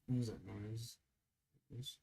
What was that noise? Yes.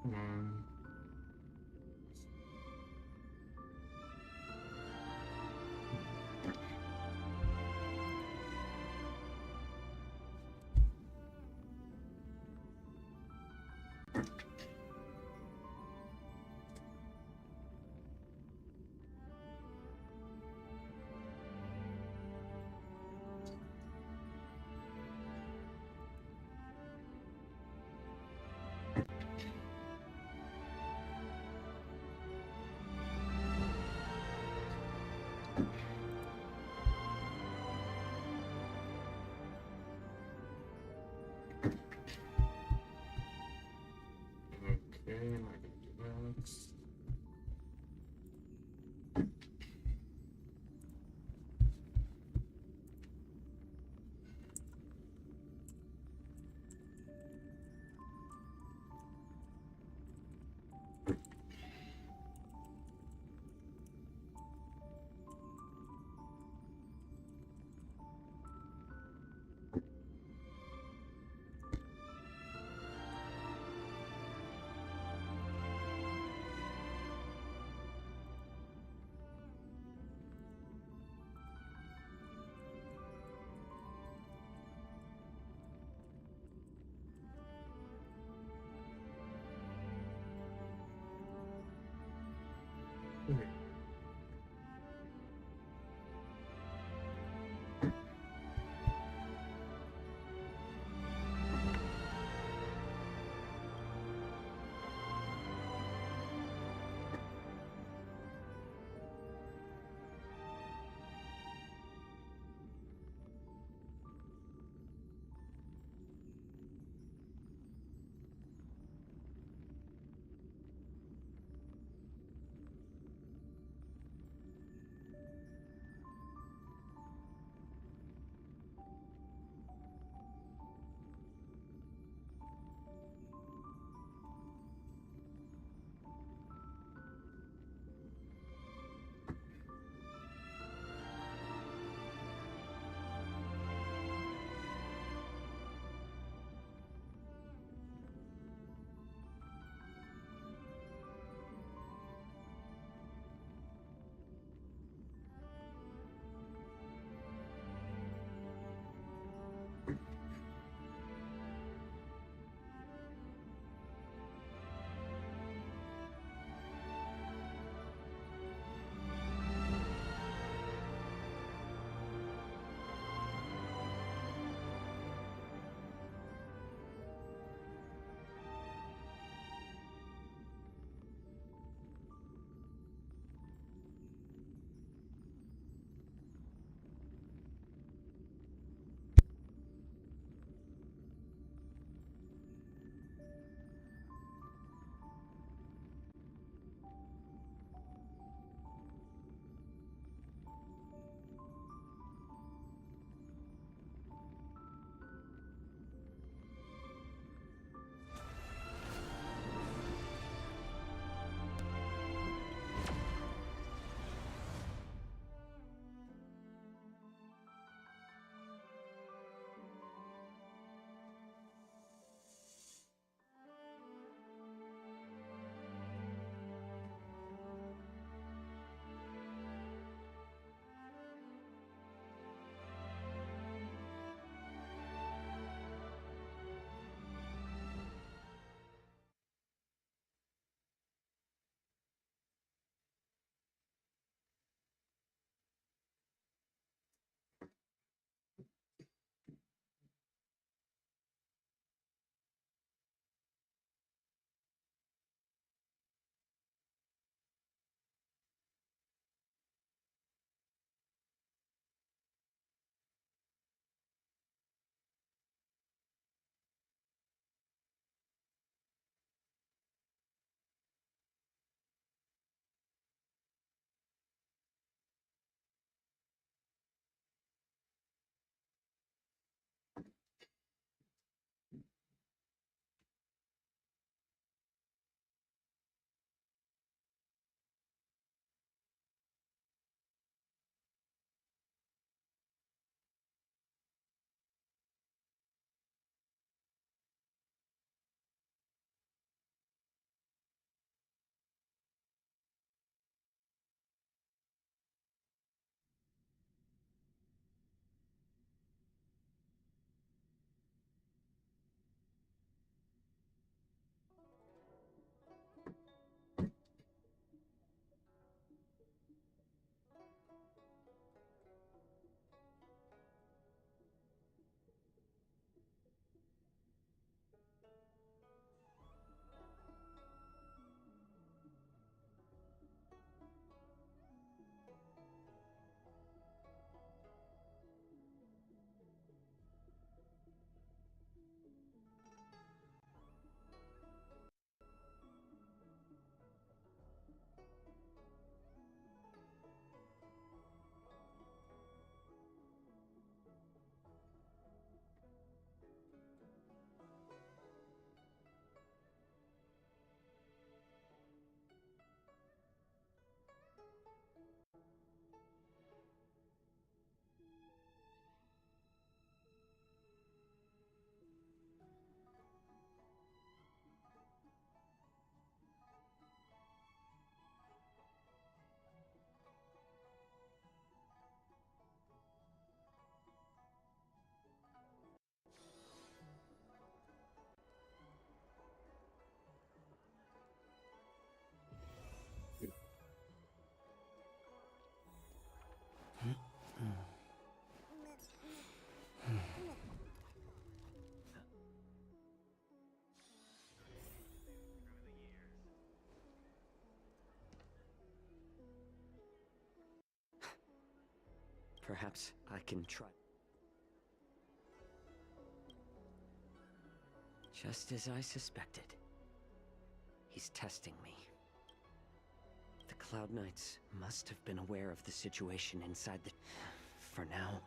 Come on. Okay, am I gonna do that? Perhaps I can try. Just as I suspected. He's testing me. The Cloud Knights must have been aware of the situation inside the... For now.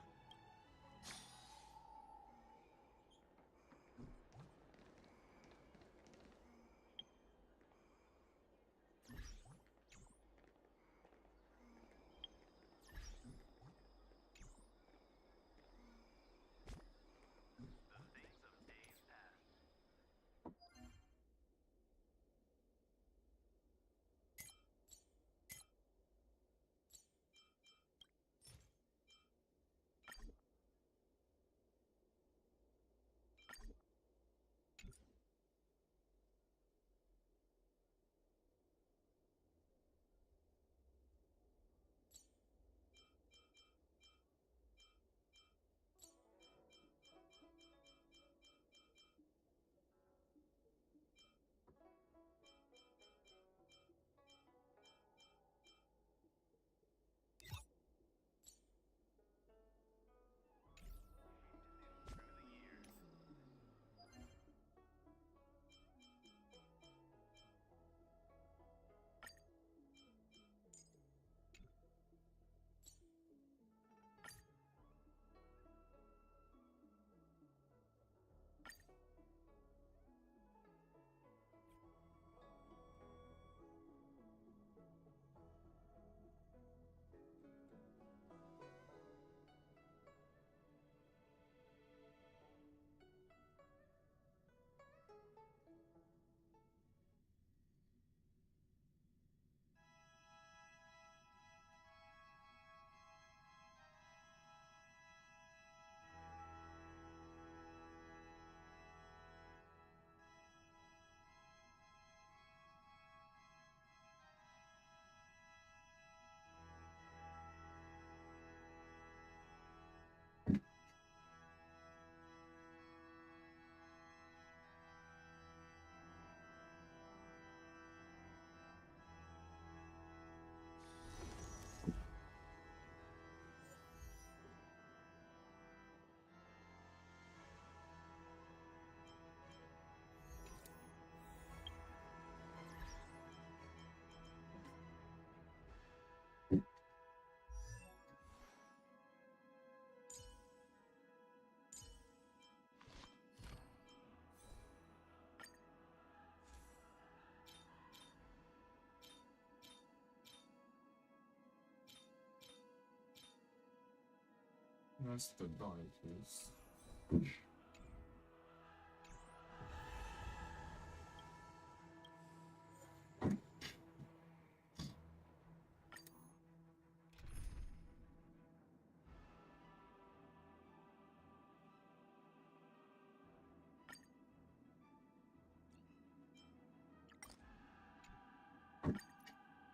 That's the darkest.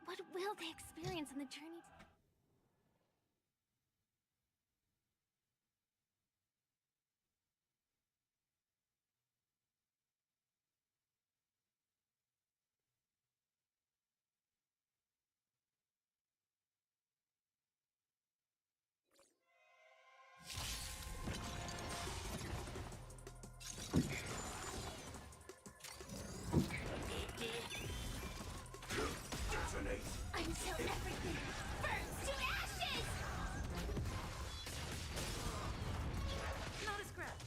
What will they experience on the journey to... Until everything burns to ashes! Not a scratch.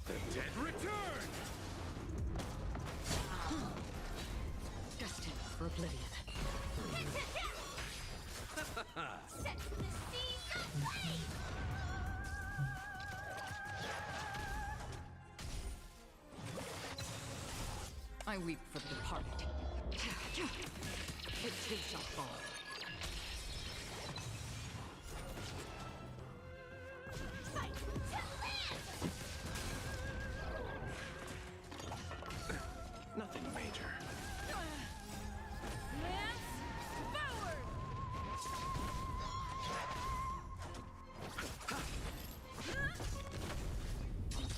The dead return! Destined for oblivion. Set to the seas of flame! I weep for the departed. It too shall fall. Fight to live! Nothing major. Lance forward!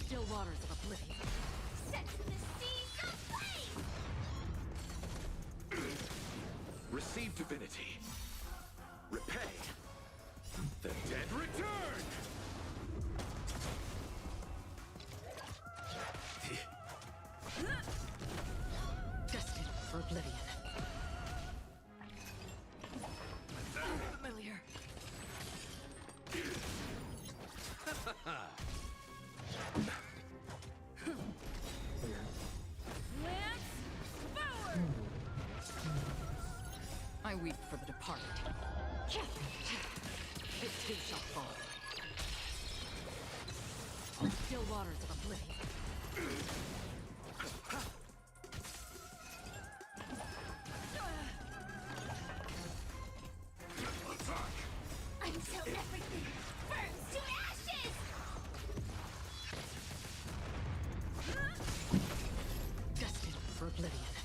Still waters of oblivion. Set to the seas of flame! Receive divinity. too shall fall. Still waters of oblivion. Until everything burns to ashes! Destined for oblivion.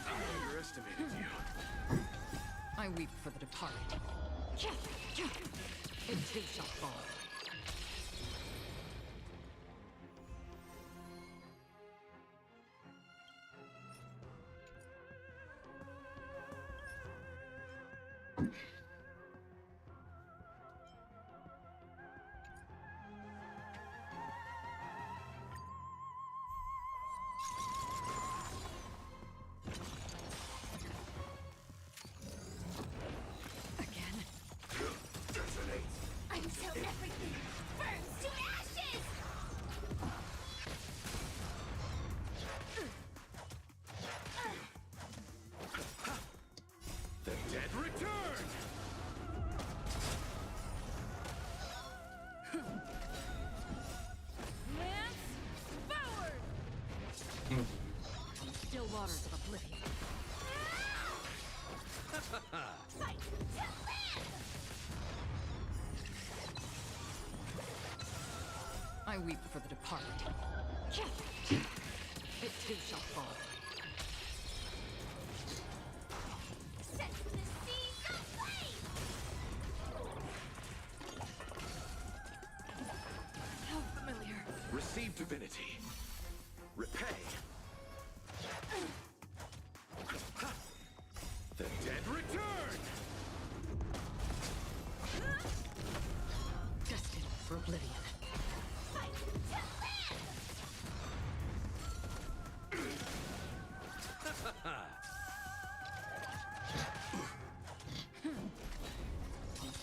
I underestimated you. I weep for the departed. It too shall fall. Again. Until everything burns to ashes! The dead return! Lance forward! Still waters of oblivion. Fight to live! I weep for the departed. It too shall fall. Set the seas aflame! How familiar. Receive divinity. Repay. The dead return! Destined for oblivion. Fight to live!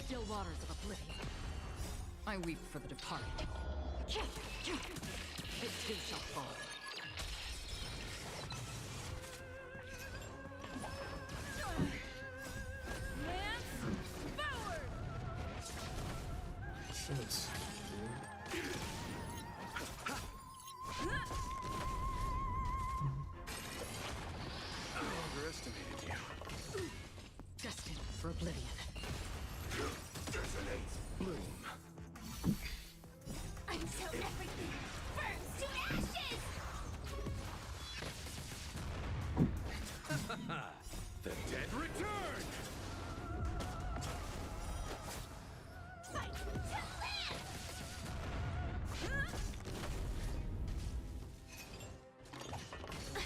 Still waters of oblivion. I weep for the departed. It too shall fall. Lance forward! Shit. I underestimated you. Destined for oblivion. Bloom. Until everything burns to ashes! The dead return! Fight to live!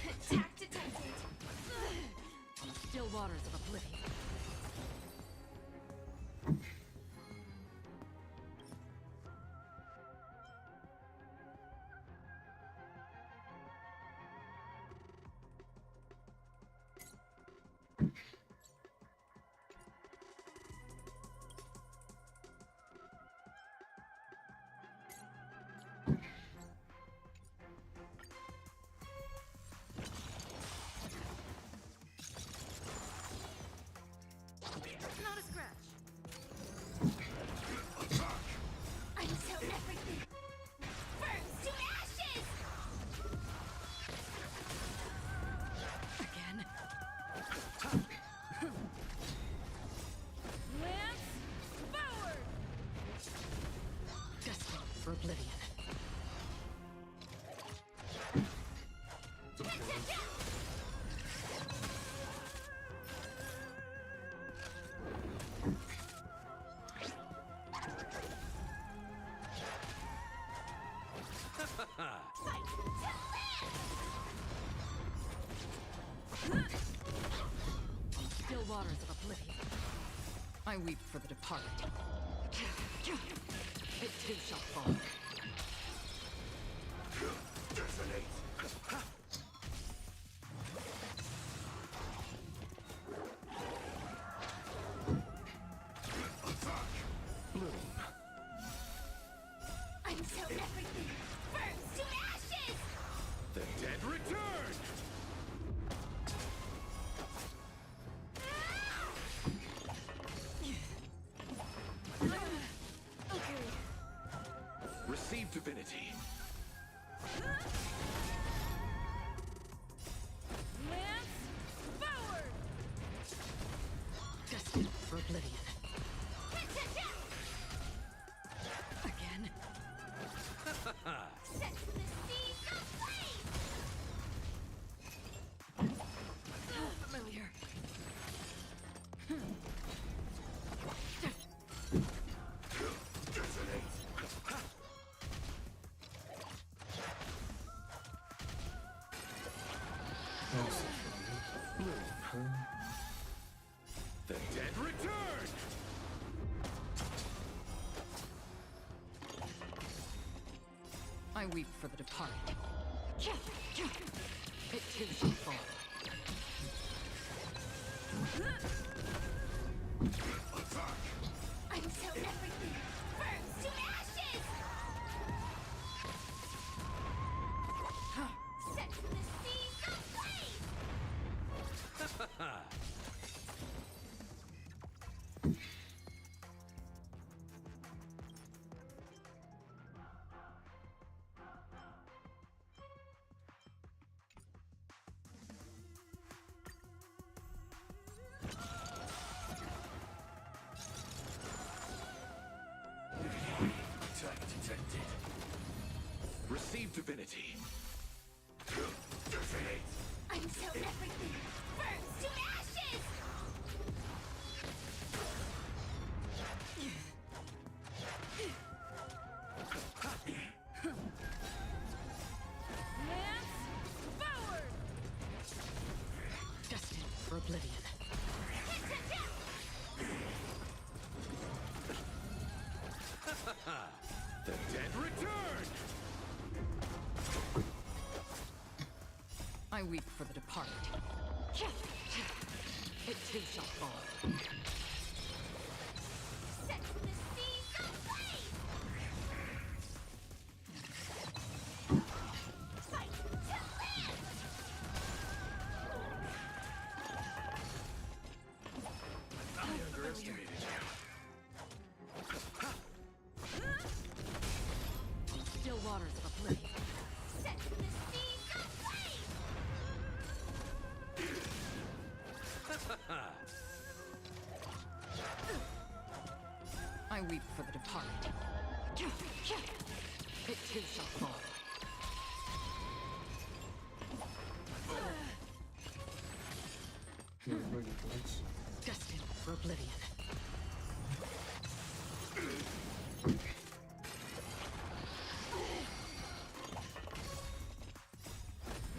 Attack detected! Still waters of oblivion. Not a scratch. Until everything burns to ashes! Again. Lance forward! Destined for oblivion. Fight to live! Still waters of oblivion. I weep for the departed. It too shall fall. Bloom. Until everything burns to ashes! The dead return! That's the trouble. The dead return! I weep for the departed. It too shall fall. Until everything burns to ashes! Set the seas ablaze! Attack detected. Receive divinity. Detonate. Until everything burns to ashes! Lance forward! Destined for oblivion. Hit to death! The dead return! I weep for the departed. It too shall fall. Set the seas ablaze! Fight to live! I underestimated you. Still waters of oblivion. Set the seas ablaze! I weep for the departed. It too shall fall. Everybody fights. Destined for oblivion.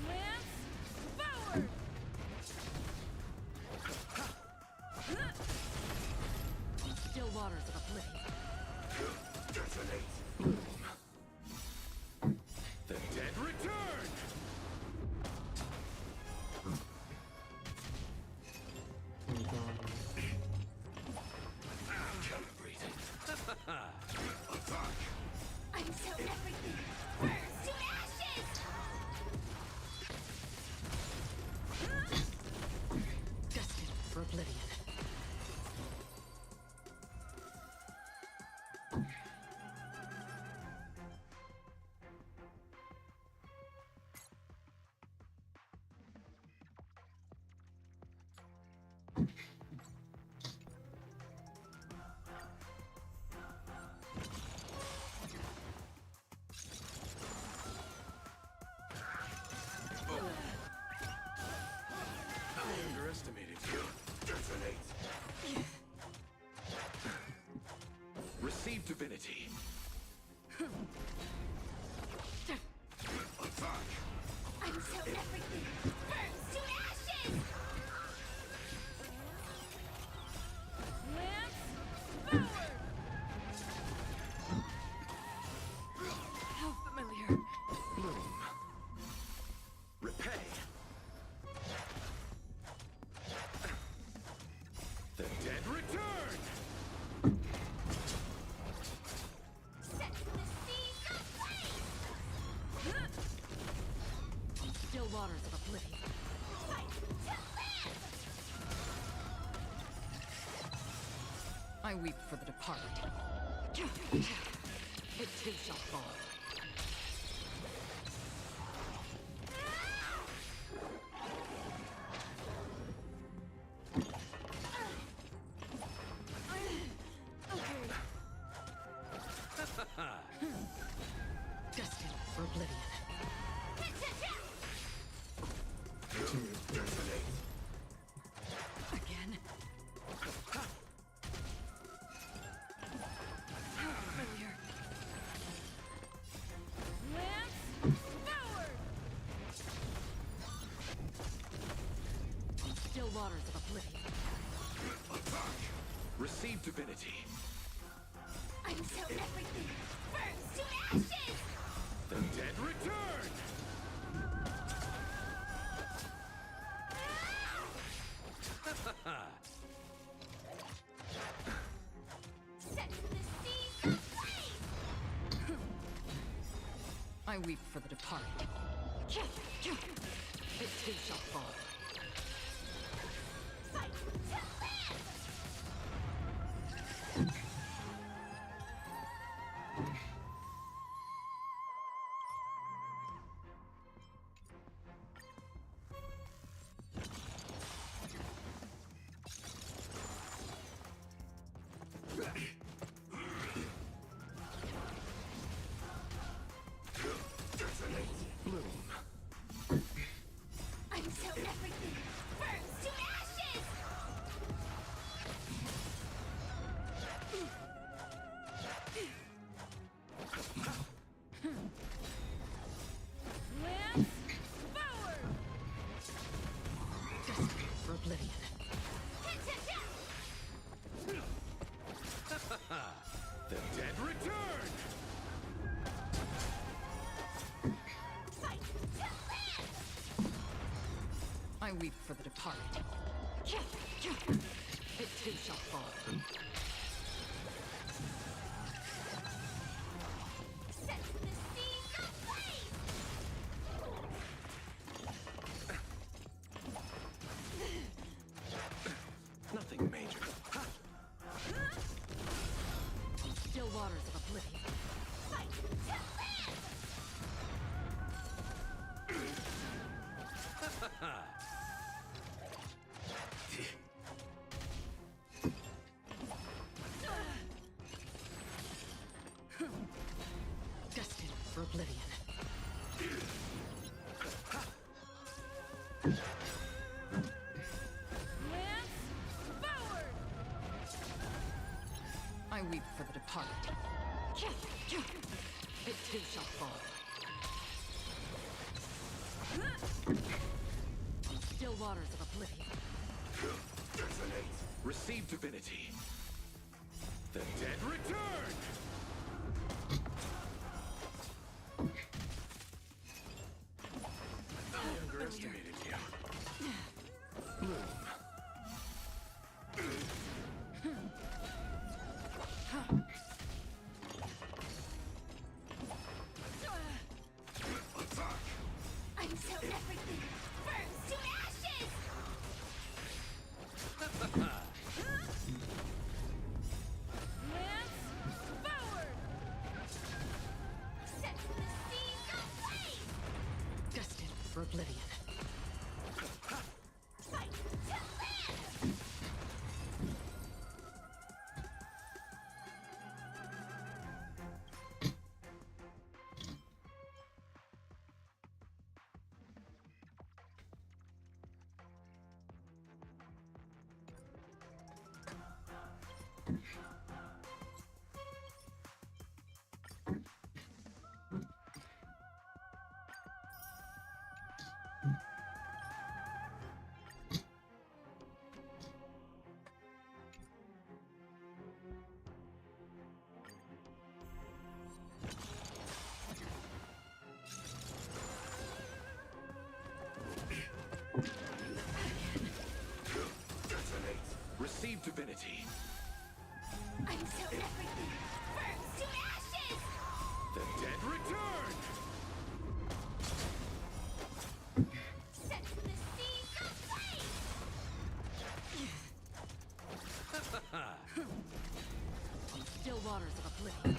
Lance forward! Still waters of oblivion. Detonate. The dead return! Calibrated. Attack! Until everything burns to ashes! Destined for oblivion. I underestimated you. Detonate. Receive divinity. Attack. Until everything burns to ashes! Lance forward! How familiar. Bloom. Repay. The dead return! Set the seas ablaze! Still waters of oblivion. Fight to live! I weep for the departed. It too shall fall. Destined for oblivion. Hit to death! Detonate. Again. How familiar. waters of oblivion. Receive divinity. Until everything burns to ashes! The dead return! Set the seas ablaze! I weep for the departed. It too shall fall. Fight to live! Bloom. Until everything burns to ashes! Lance forward! Destined for oblivion. The dead return! Fight to live! I weep for the departed. It too shall fall. Set the seas ablaze! Nothing major. Still waters of oblivion. Fight to live! Destined for oblivion. Lance forward! I weep for the departed. It too shall fall. Still waters of oblivion. Receive divinity. The dead return! I underestimated you. Bloom. Until everything burns to ashes! Lance forward! Set the seas ablaze! Destined for oblivion. Fight to live! Receive divinity. Until everything burns to ashes! The dead return! Set the seas ablaze! Still waters of oblivion.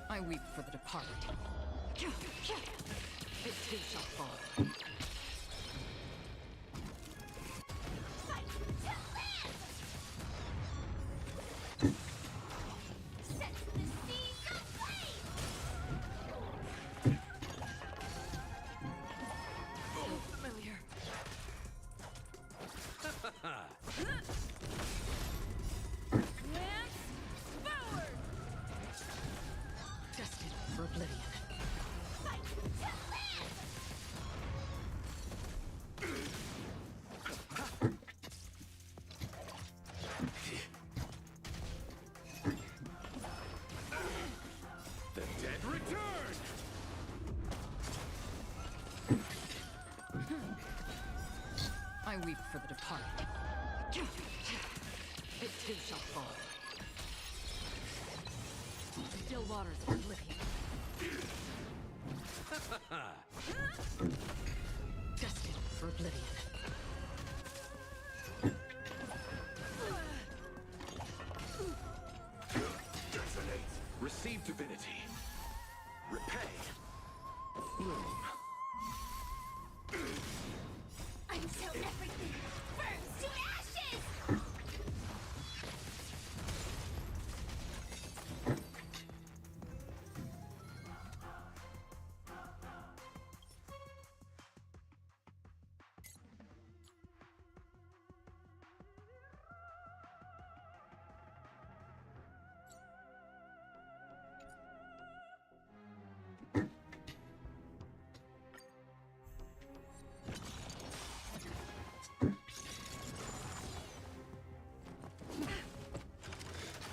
I weep for the departed. It too shall fall. Fight to live! Set the seas ablaze! So familiar. too shall fall. Still waters of oblivion. Destined for oblivion. Detonate. Receive divinity. Repay. Bloom. Until everything burns to ashes!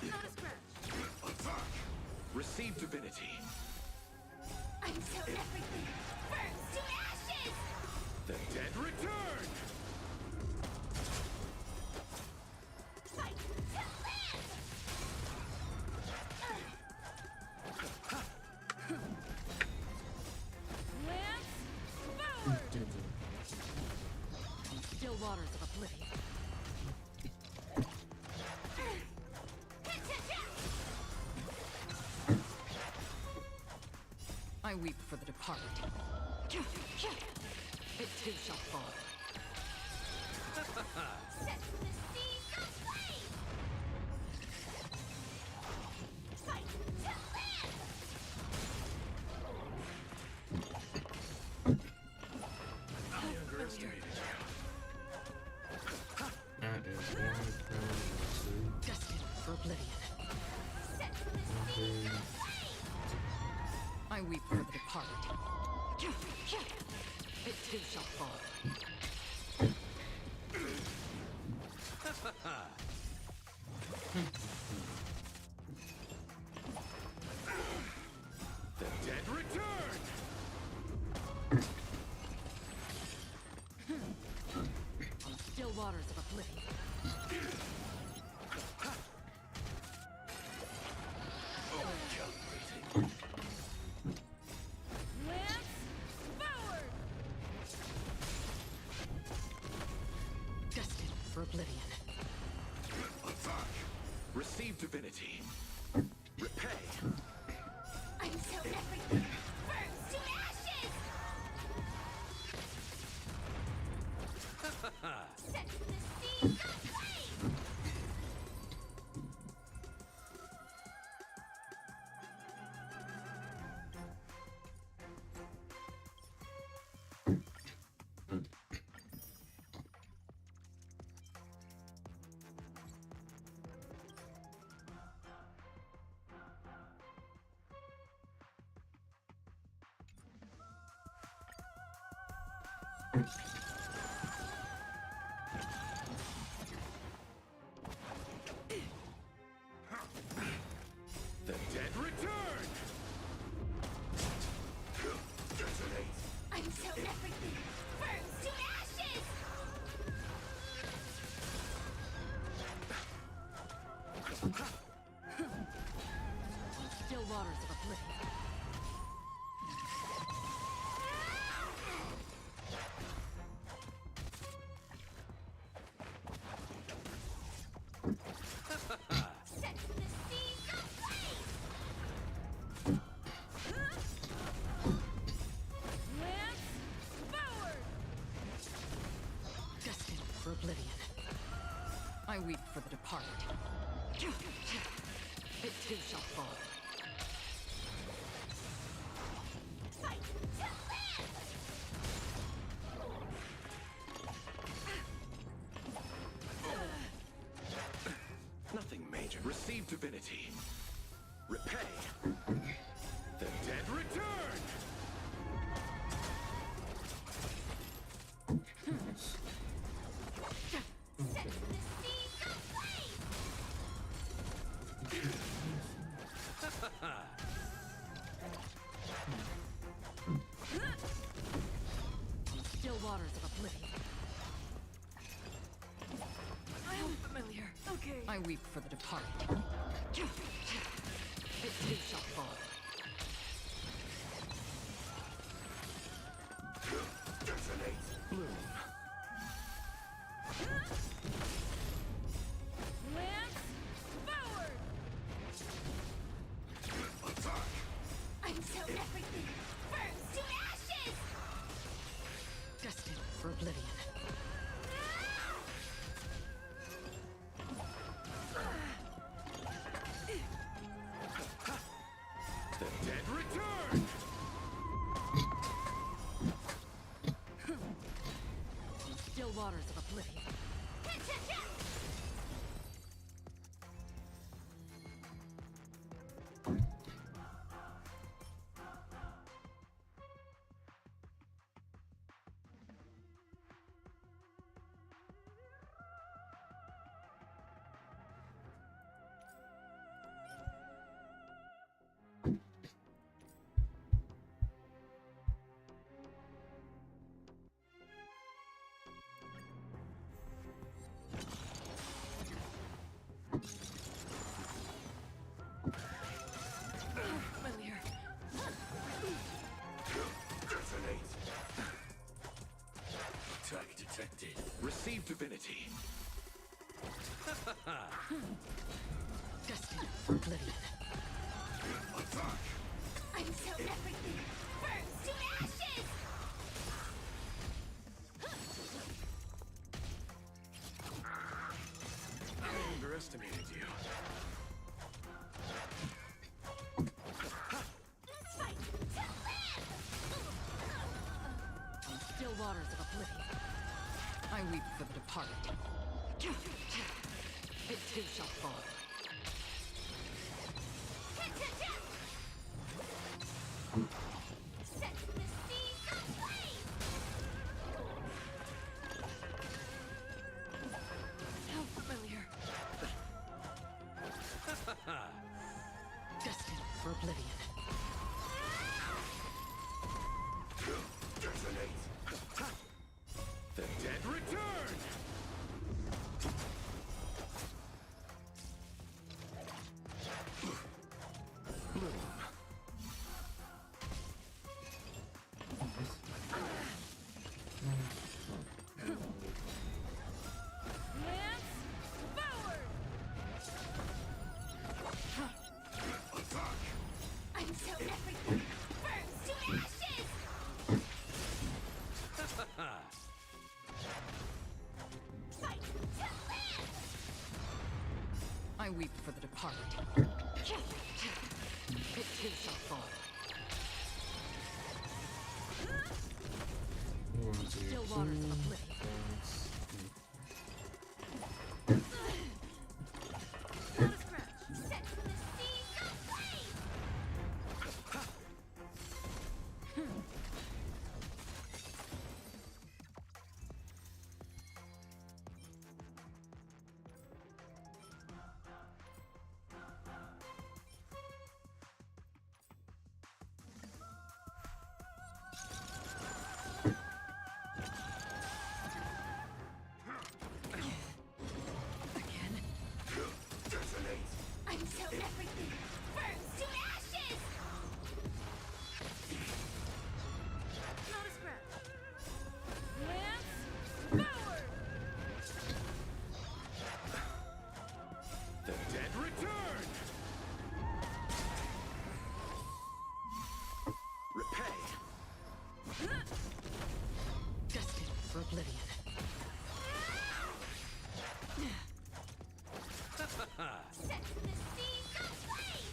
Not a scratch. Attack. Receive divinity. Until everything burns to ashes! The dead return. Fight to live! Lance forward! Still waters of oblivion. I weep for the departed. It too shall fall. Set the seas aflame! Fight to live! I underestimated That is one pound Destined for oblivion. Set the seas aflame! I weep for the departed. It too shall fall. the dead return. On still waters of oblivion. Calculating. Lance forward! Destined for oblivion. Attack. Receive divinity. Repay. Until everything burns to ashes! Set the seas aflame! The dead return. Detonate. Until everything burns to ashes! Still waters of oblivion. Set the seas aflame! Lance forward! Destined for oblivion. I weep for the departed. It too shall fall. Fight to live! Nothing major. Receive divinity. Repay. The dead return. Set the seas aflame! Still waters of oblivion. I'm familiar. Okay. I weep for the departed. It too shall fall. Detonate. Bloom. Lance forward! Attack. Until everything burns to ashes! Destined for oblivion. The dead return. Still waters of oblivion. Familiar. Detonate. Attack detected. Receive divinity. Destined for oblivion. Attack. Until everything burns to ashes! I underestimated you. Fight to live! Still waters of oblivion. I weep for the departed. It too shall fall. Set the seas aflame! How familiar. Destined for oblivion. Detonate. The dead return. Bloom. Lance forward! Attack. Until everything burns to ashes! Fight to live! I weep for the departed. It too shall fall. Still waters of oblivion. Not a scratch! Set the seas aflame! Again. Detonate. Until everything burns to ashes! Not a scratch! Lance forward! The dead return. Repay. Destined for oblivion. Set the seas aflame!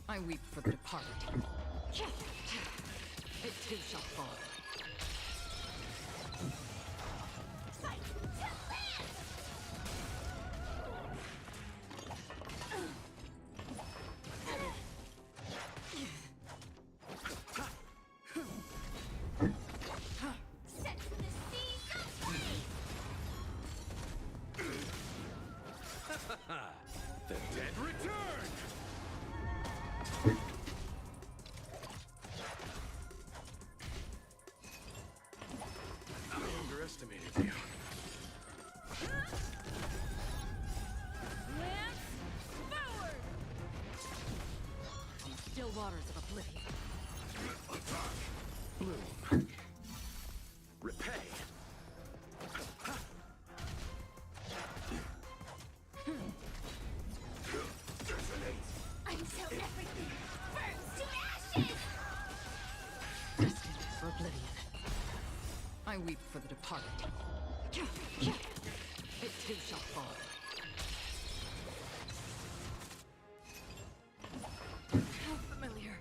I weep for the departed. It too shall fall. Fight to live! Set the seas aflame! The dead return. I weep for the departed. It too shall fall. How familiar.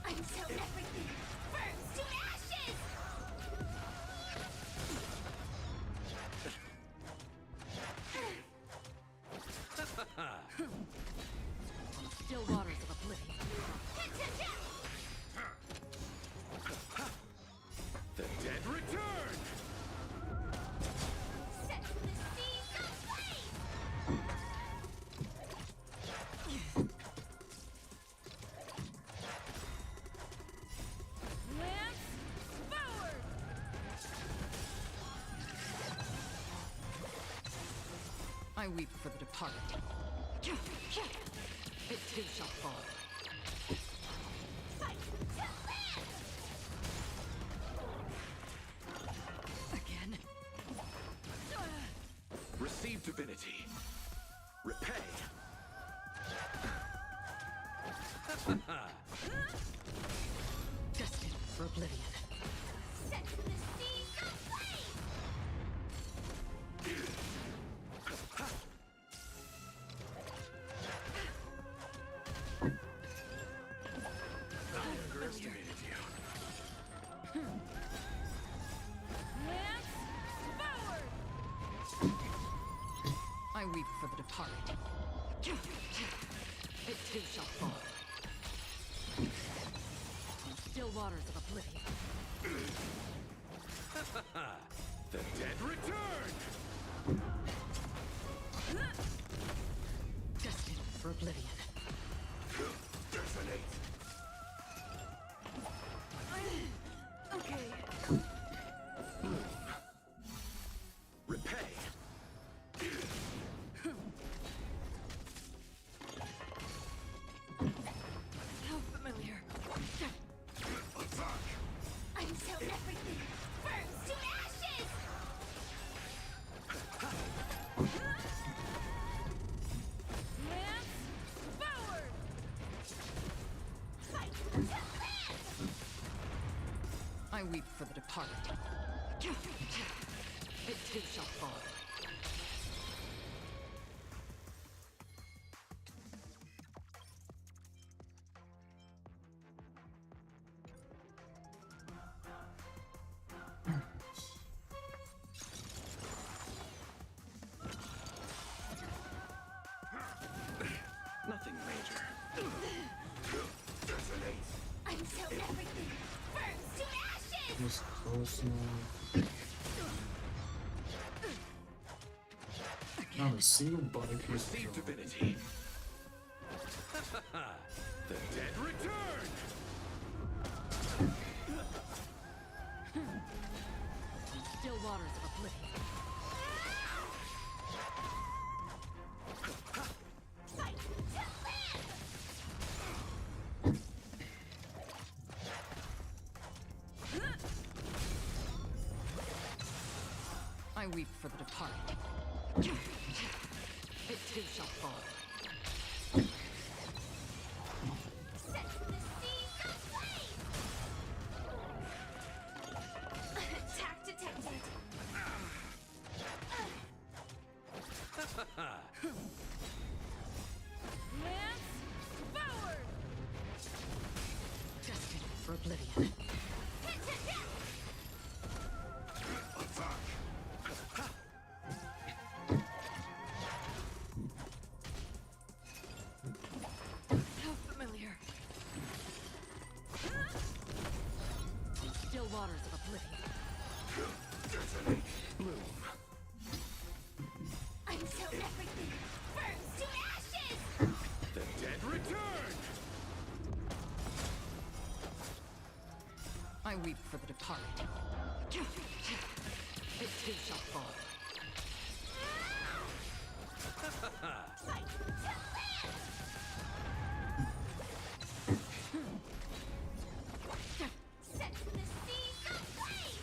Until everything burns to ashes! Still waters of oblivion. The dead return! Set the seas ablaze! Lance forward! I weep for the departed. It too shall fall. Fight to live! Again. Receive divinity. Repay. Destined for oblivion. Set the seas ablaze! I underestimated you. Lance forward! I weep for the departed. It too shall fall. Still waters of oblivion. The dead return! Destined for oblivion. Resonate. Okay. Repay. How familiar. Attack. Until everything burns to ashes! Lance forward! Fight to live! I weep for the departed. It too shall fall. Nothing major. Resonate. Until everything burns to ashes! Just close now. Not a single body piece. Receive divinity. The dead return! Still waters of oblivion. Fight to live! I weep for the departed. It too shall fall. Set the seas ablaze! Attack detected! Lance forward! Destined for oblivion. Attack. How familiar. Still waters of oblivion. Resonate. Bloom. Until everything burns to ashes! The dead return! I weep for the departed. It too shall fall. Fight to live! Set the seas ablaze!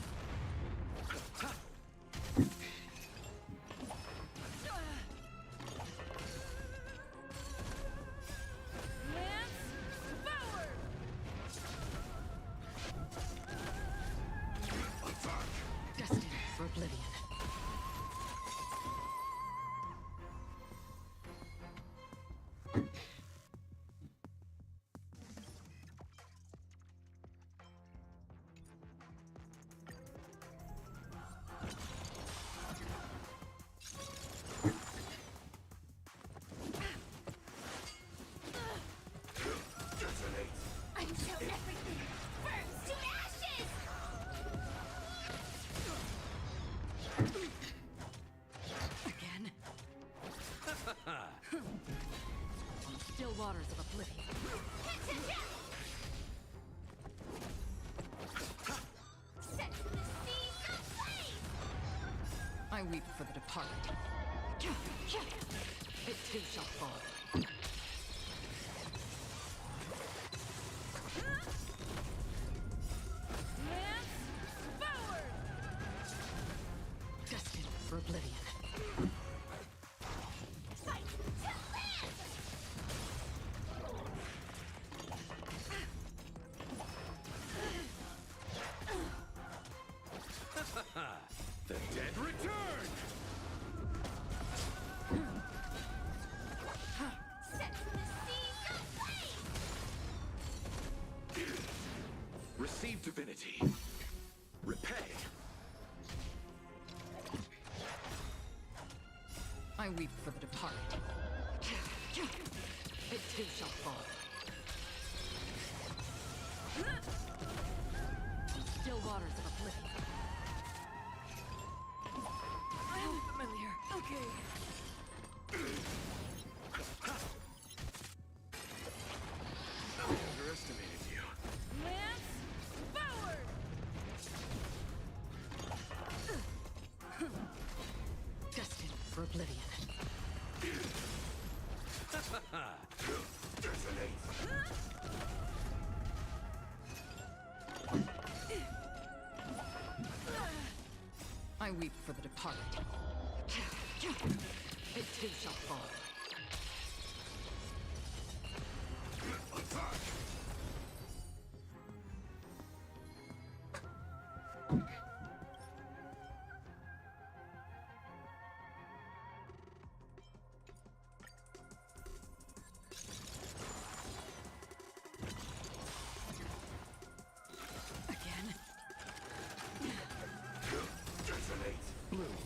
Lance forward! Destined for oblivion. Detonate. Until everything burns to ashes! Again? Still waters of oblivion. Set the seas ablaze! I weep for the departed. It too shall fall. Lance forward! Destined for oblivion. Fight to live! The dead return! Set the seas ablaze! Receive divinity. Repay. I weep for the departed. It too shall fall. Still waters of oblivion. I am familiar. Okay. I underestimated you. Lance forward! Destined for oblivion. Detonate. I weep for the departed. It too shall fall. Attack. Again? Detonate. Bloom.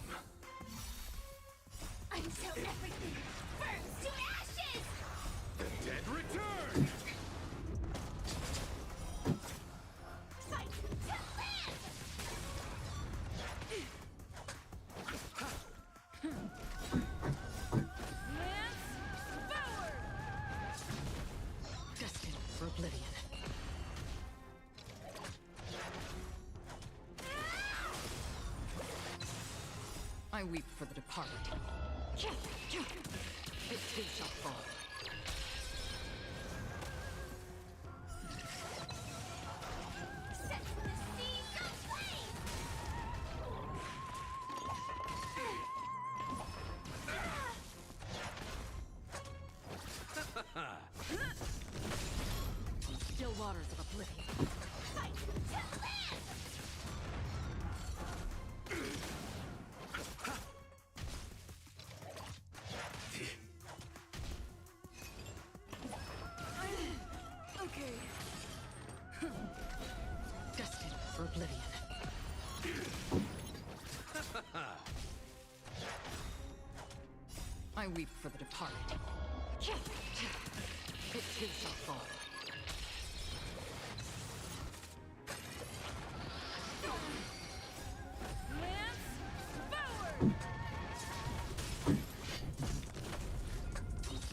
Until everything burns to ashes! The dead return! Fight to live! Lance forward! Destined for oblivion. I weep for the departed. It too shall fall. Set the seas ablaze! Still waters of oblivion. Fight to live! Okay. Destined for oblivion. I weep for the departed. It too shall fall. Lance forward!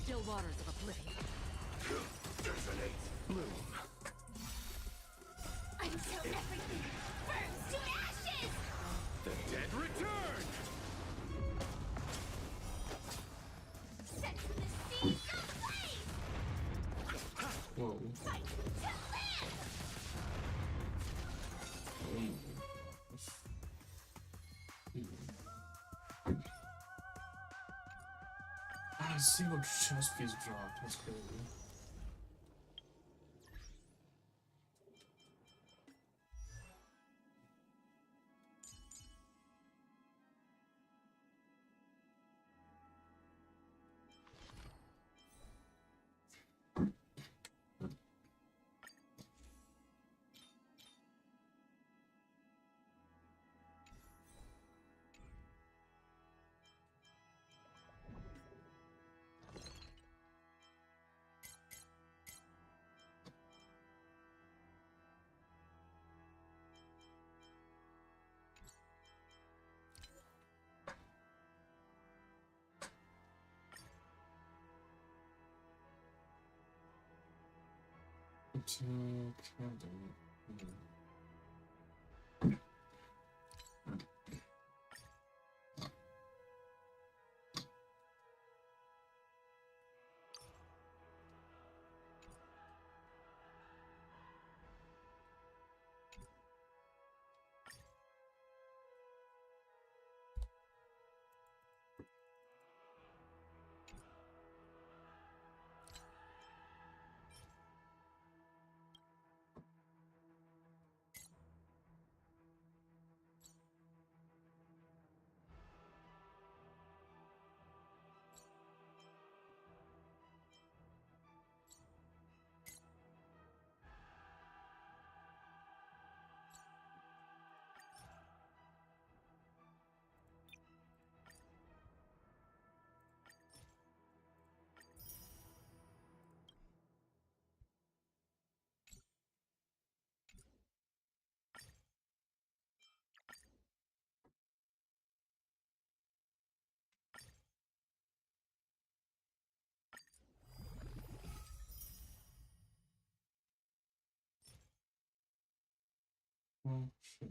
Still waters of oblivion. Detonate. Bloom. Until everything A single chest piece dropped. That's crazy. Oh shit.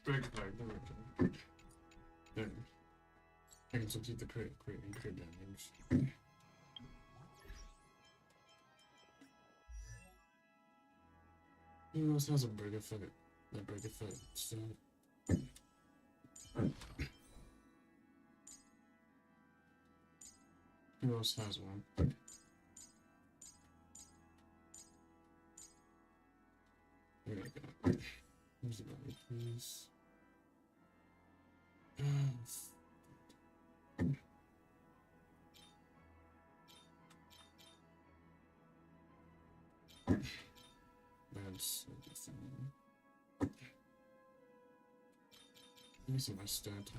Break back, there. There. I can substitute the crit damage. Who else has a break effect? That break effect still. Who else has one? There we go. Where's the body, please? That's everything. Let me see my stat.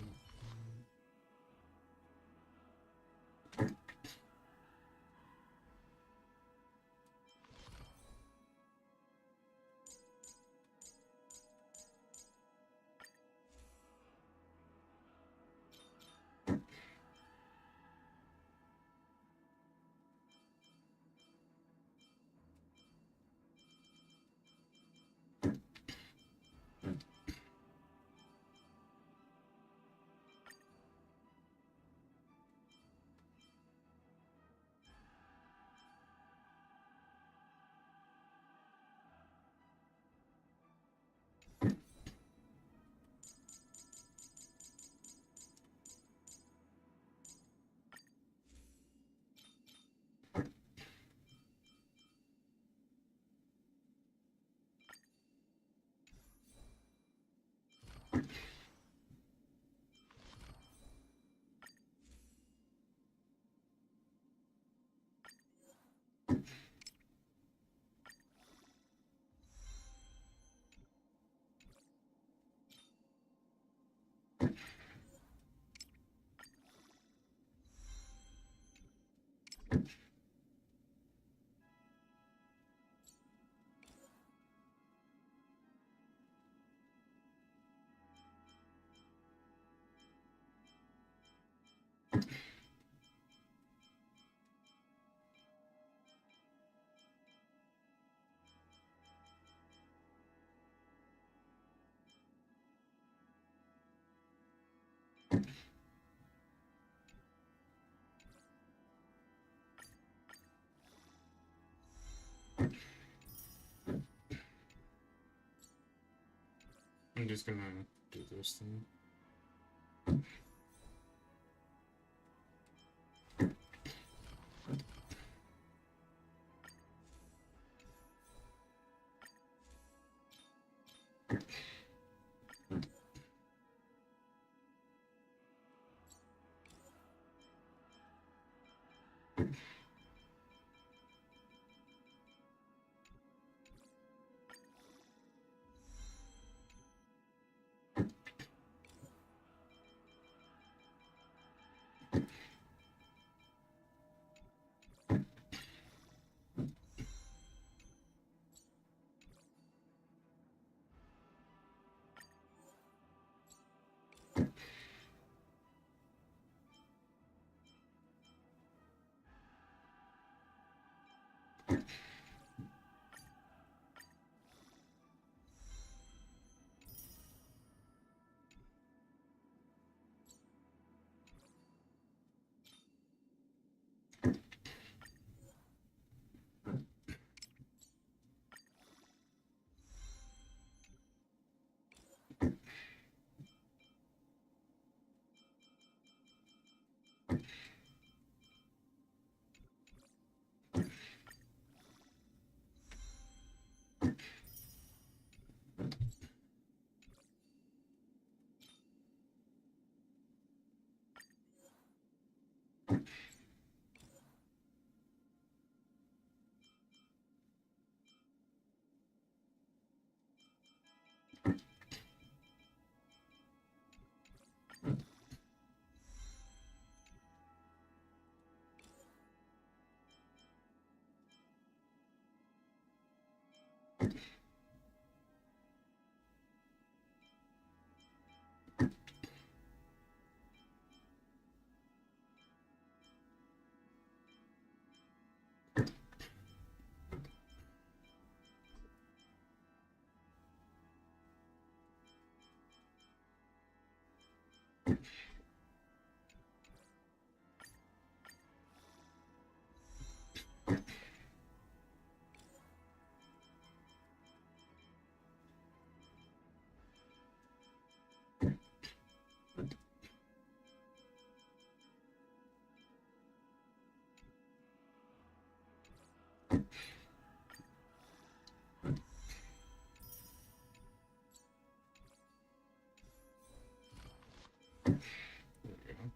I'm just gonna do this thing. There we go.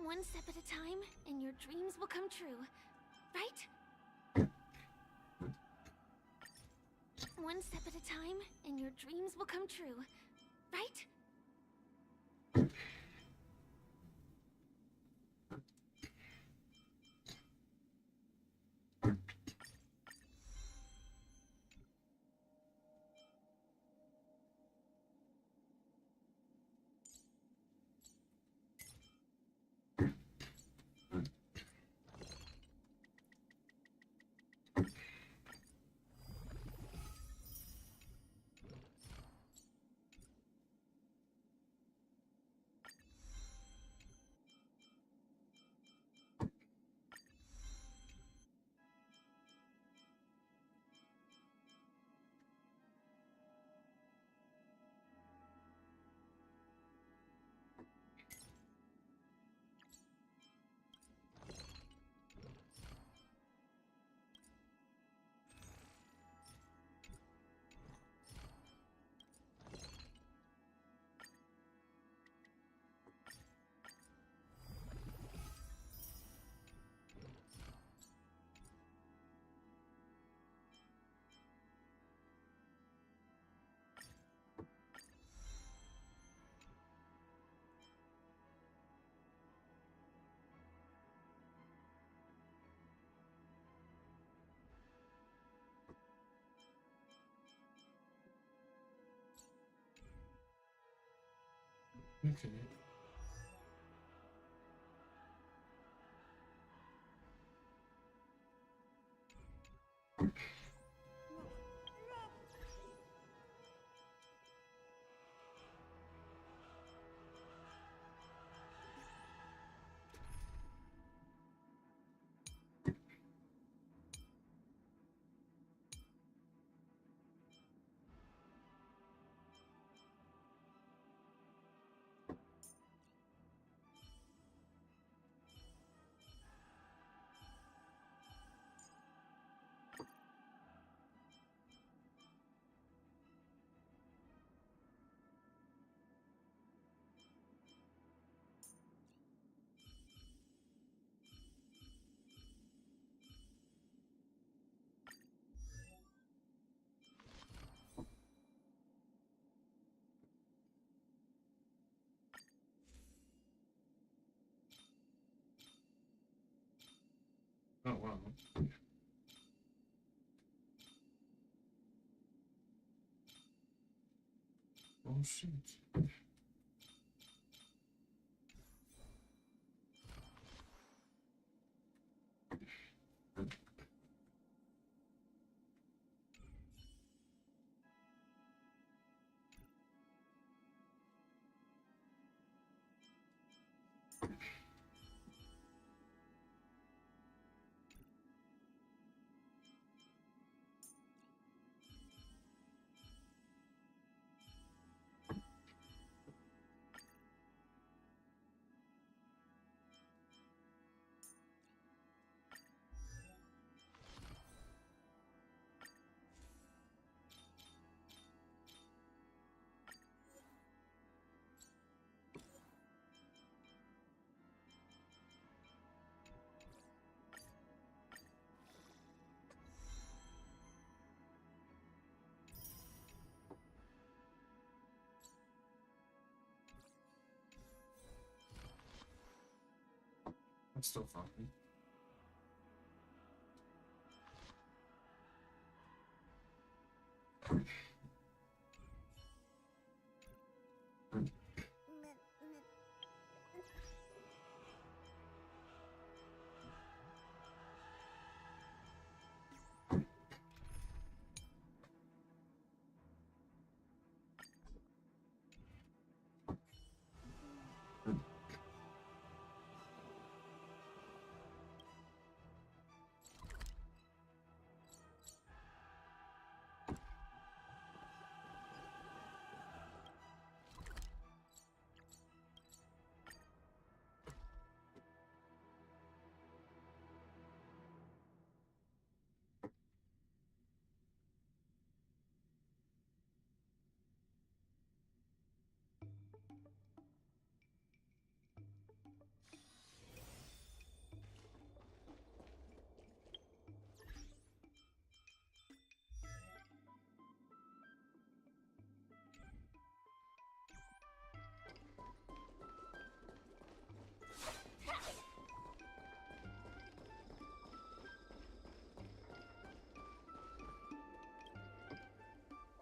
One step at a time, and your dreams will come true. Right? One step at a time, and your dreams will come true. Right? Okay. Oh wow. Oh shit. I'm still fucking.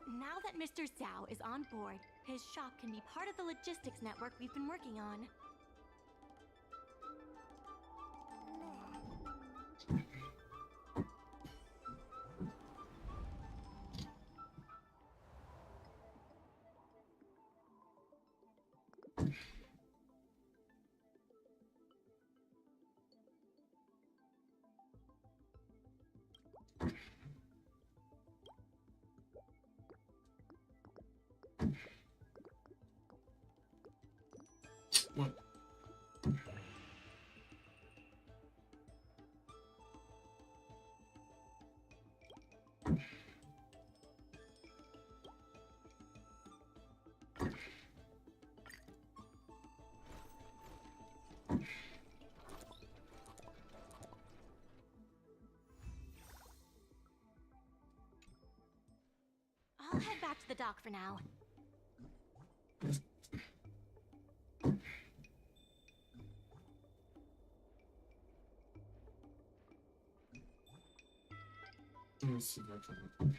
Now that Mr. Zhao is on board, his shop can be part of the logistics network we've been working on. What? I'll head back to the dock for now. Let me see if I can.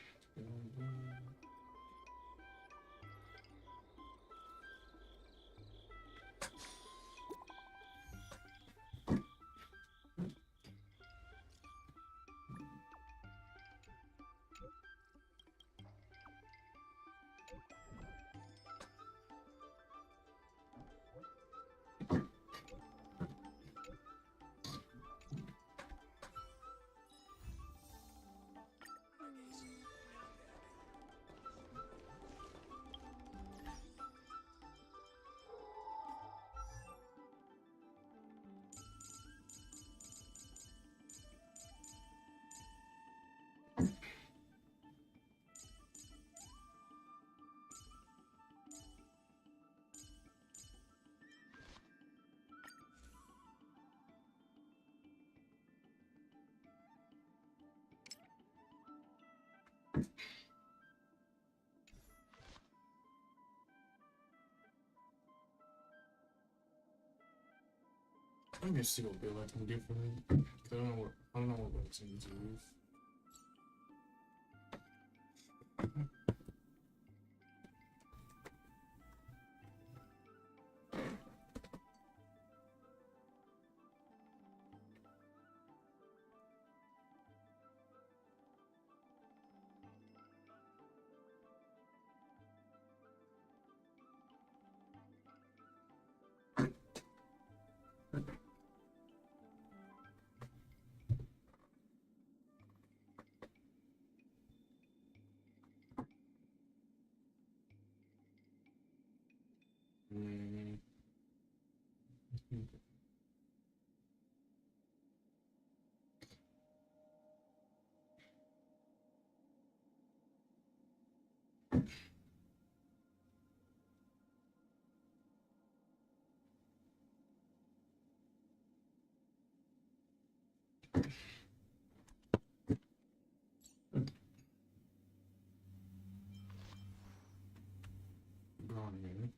Let me see what bill I can get for it. I don't know what works in to use. Mm. Brownie.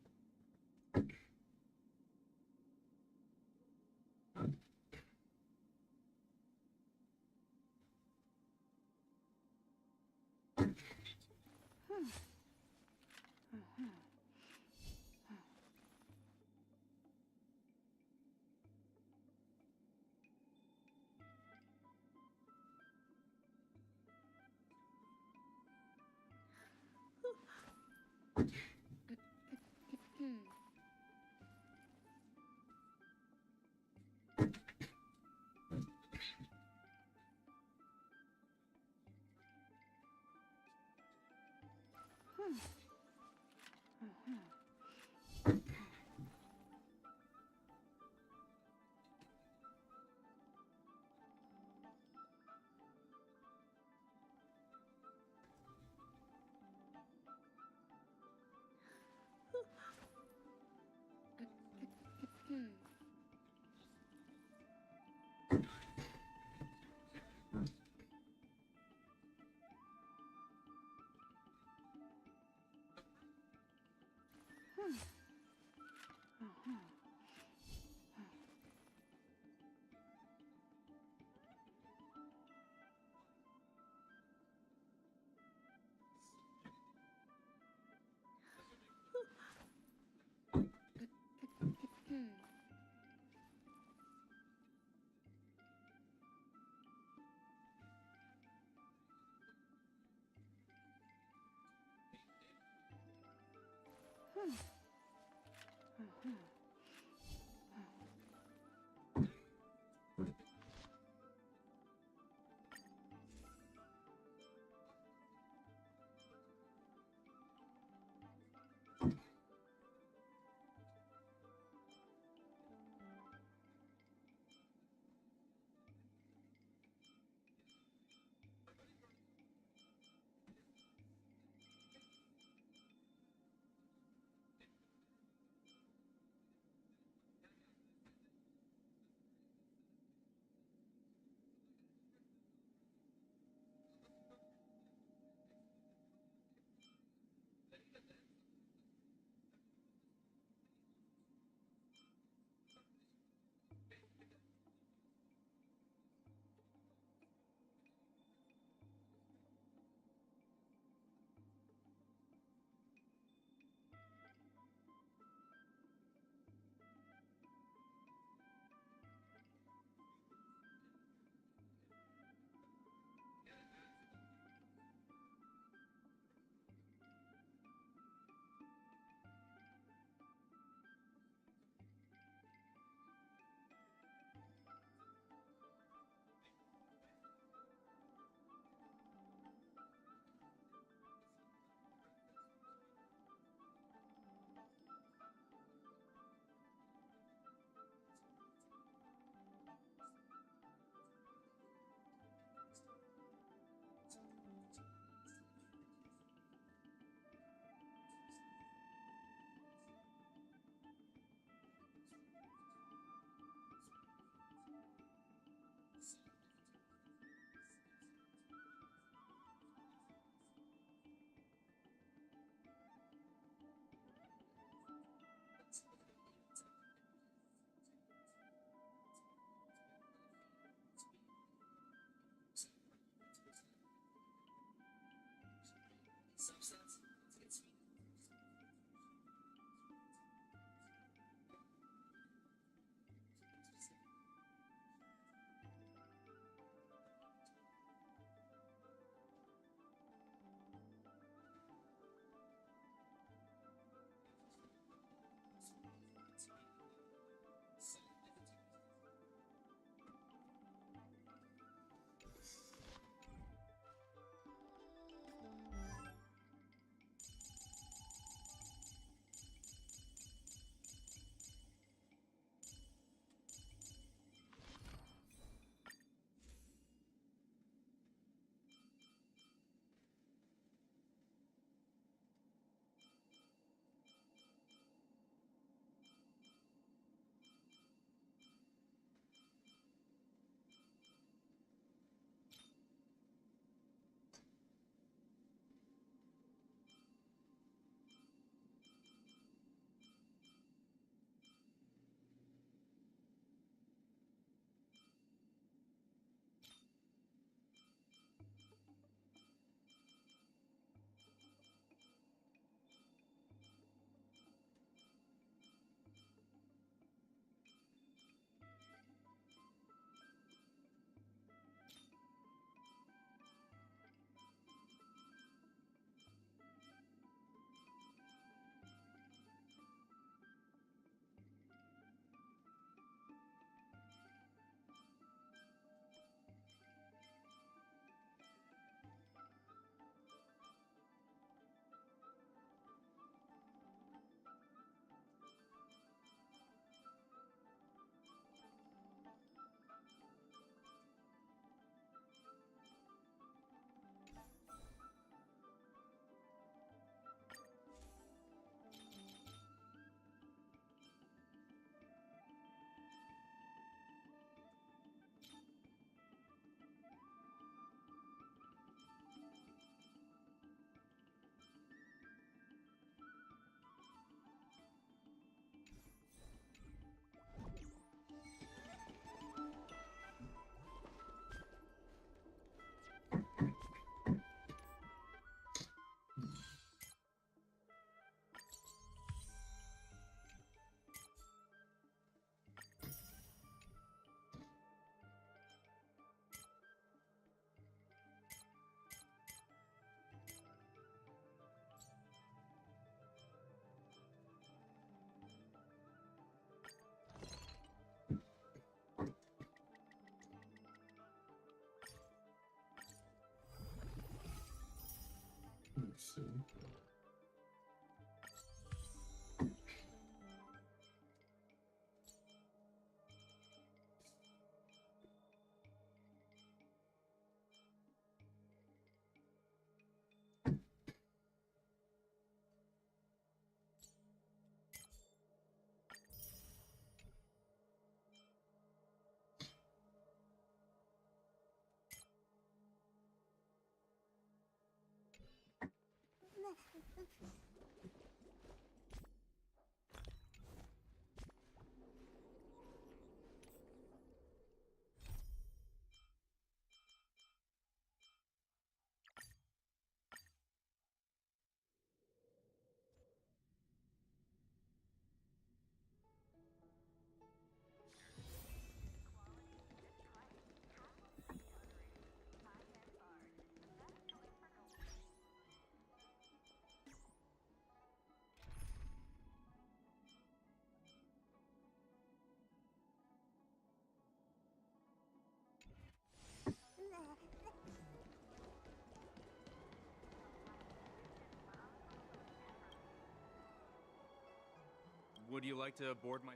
Would you like to board my...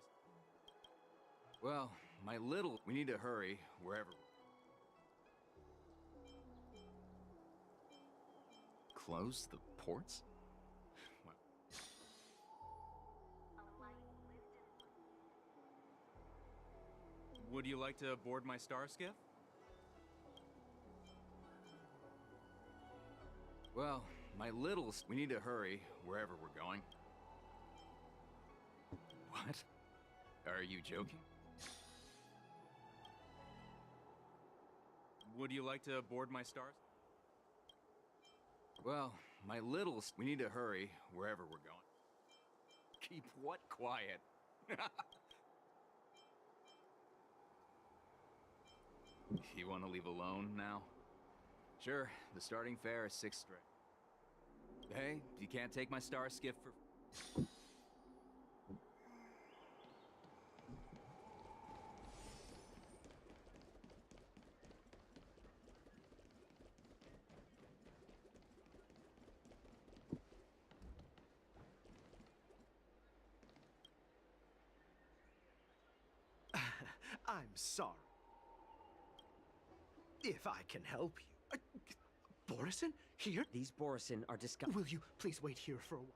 Well, my little... We need to hurry, wherever... Close the ports? Well... Would you like to board my star skiff? Well, my little... We need to hurry, wherever we're going. What? Are you joking? Would you like to board my stars? Well, my little... We need to hurry, wherever we're going. Keep what quiet? You want to leave alone now? Sure, the starting fare is 6 straight. Hey, you can't take my star skiff for... I'm sorry. If I can help you. Borison? Here? These Borison are disgusting. Will you please wait here for a while?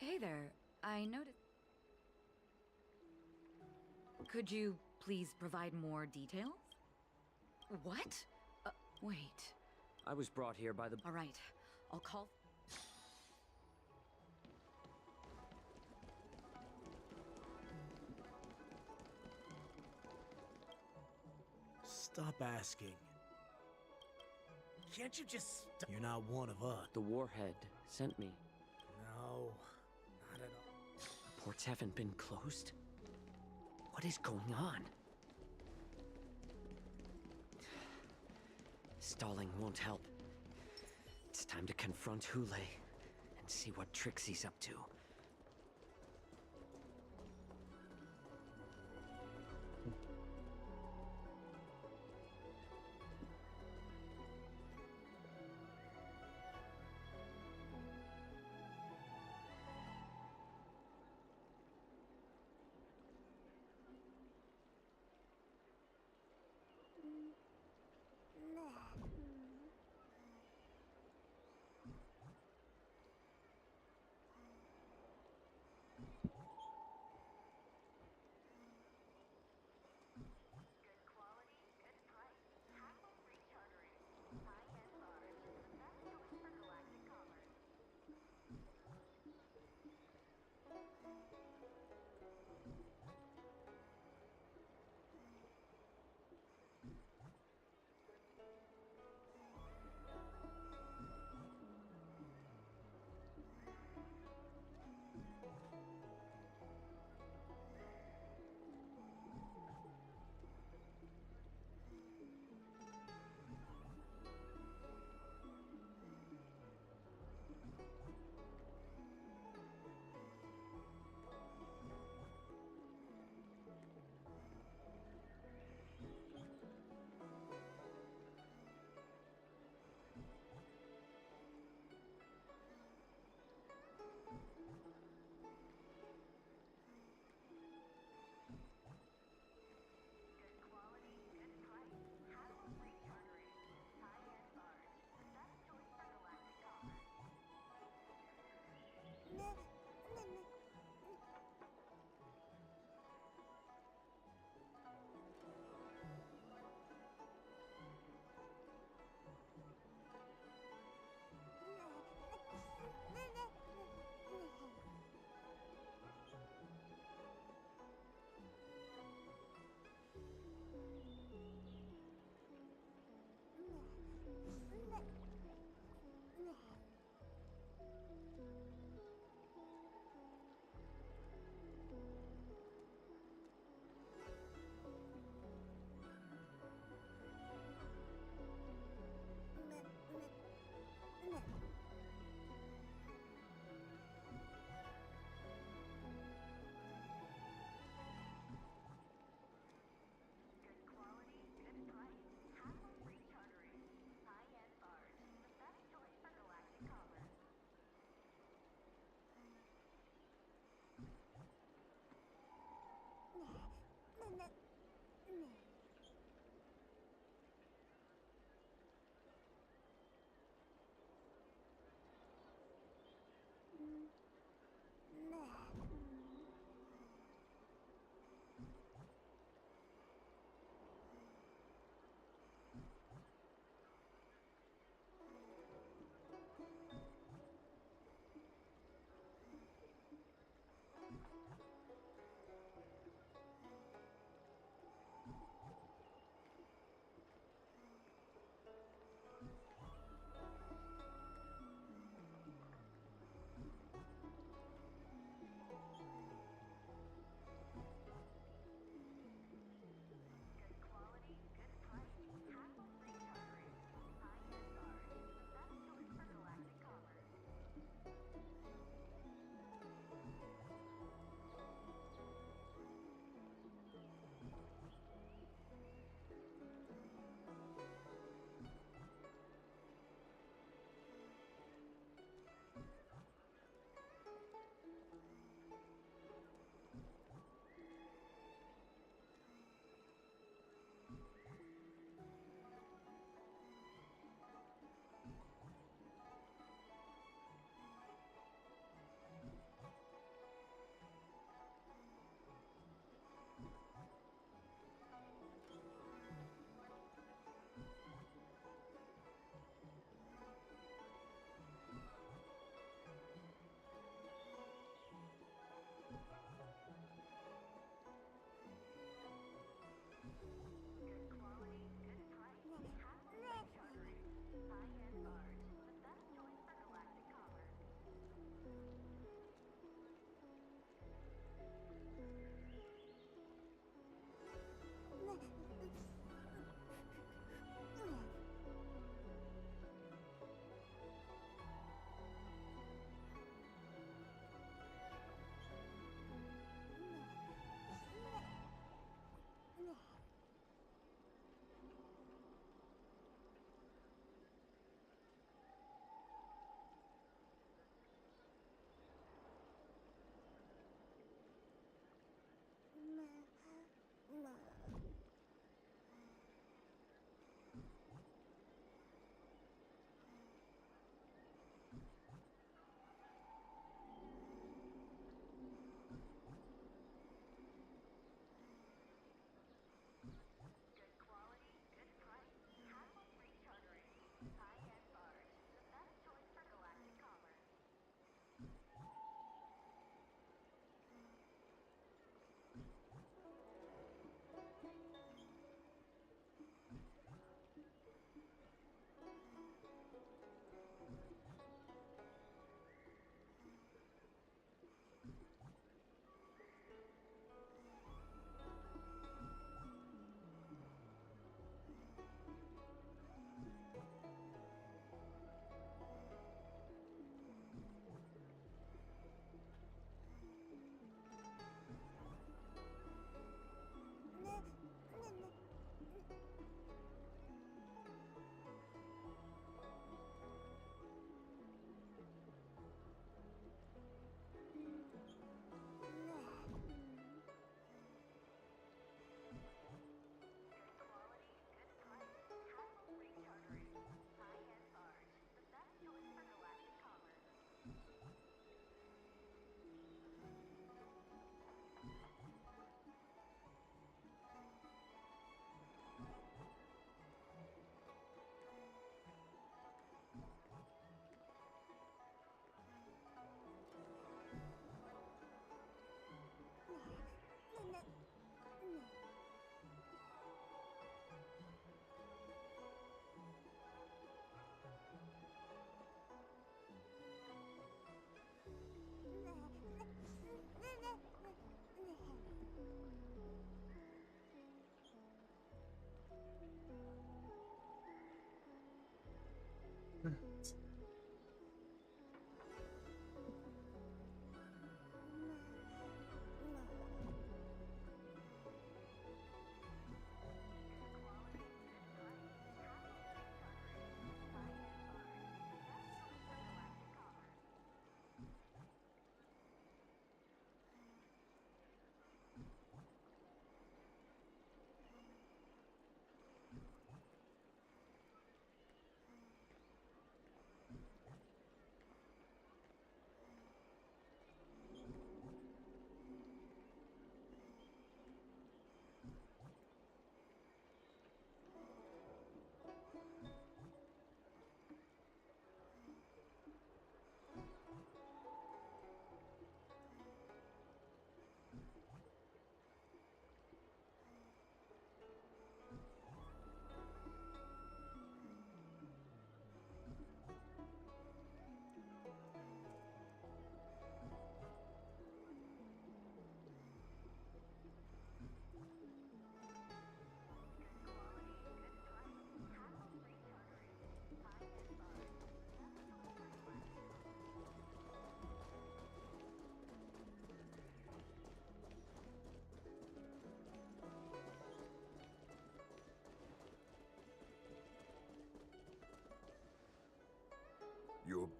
Hey there, I noticed... Could you please provide more details? What? Wait. I was brought here by the... All right, I'll call... Stop asking. Can't you just... You're not one of us. The warhead sent me. No, not at all. Ports haven't been closed? What is going on? Stalling won't help. It's time to confront Hule and see what tricks he's up to.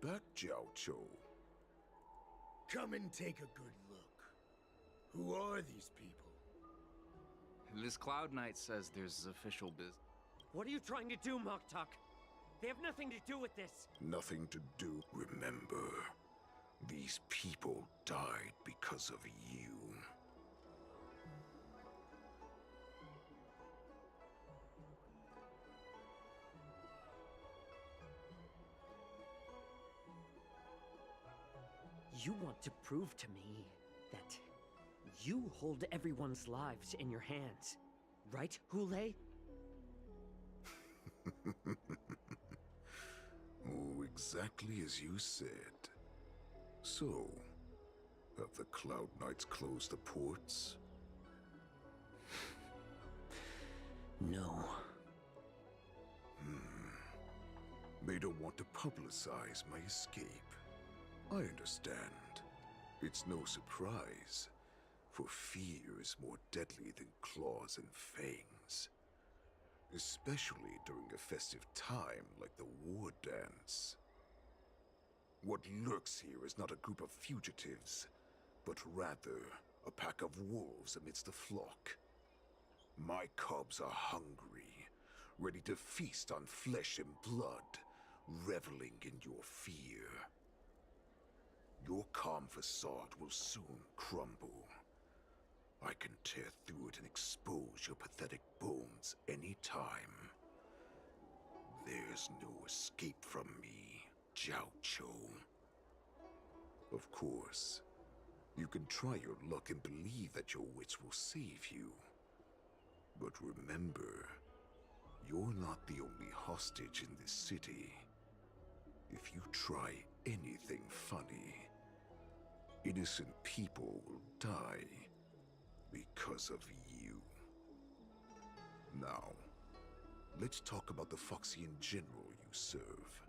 back, Jiao. Come and take a good look. Who are these people? This Cloud Knight says there's official business. What are you trying to do, Moktok? They have nothing to do with this. Nothing to do. Remember, these people died because of you. You want to prove to me that you hold everyone's lives in your hands, right, Hule? Oh, exactly as you said. So, have the Cloud Knights closed the ports? No. They don't want to publicize my escape. I understand. It's no surprise, for fear is more deadly than claws and fangs. Especially during a festive time like the war dance. What lurks here is not a group of fugitives, but rather a pack of wolves amidst the flock. My cubs are hungry, ready to feast on flesh and blood, reveling in your fear. Your calm facade will soon crumble. I can tear through it and expose your pathetic bones any time. There's no escape from me, Jiao. Of course, you can try your luck and believe that your wits will save you. But remember, you're not the only hostage in this city. If you try anything funny, innocent people will die because of you. Now, let's talk about the Foxian general you serve.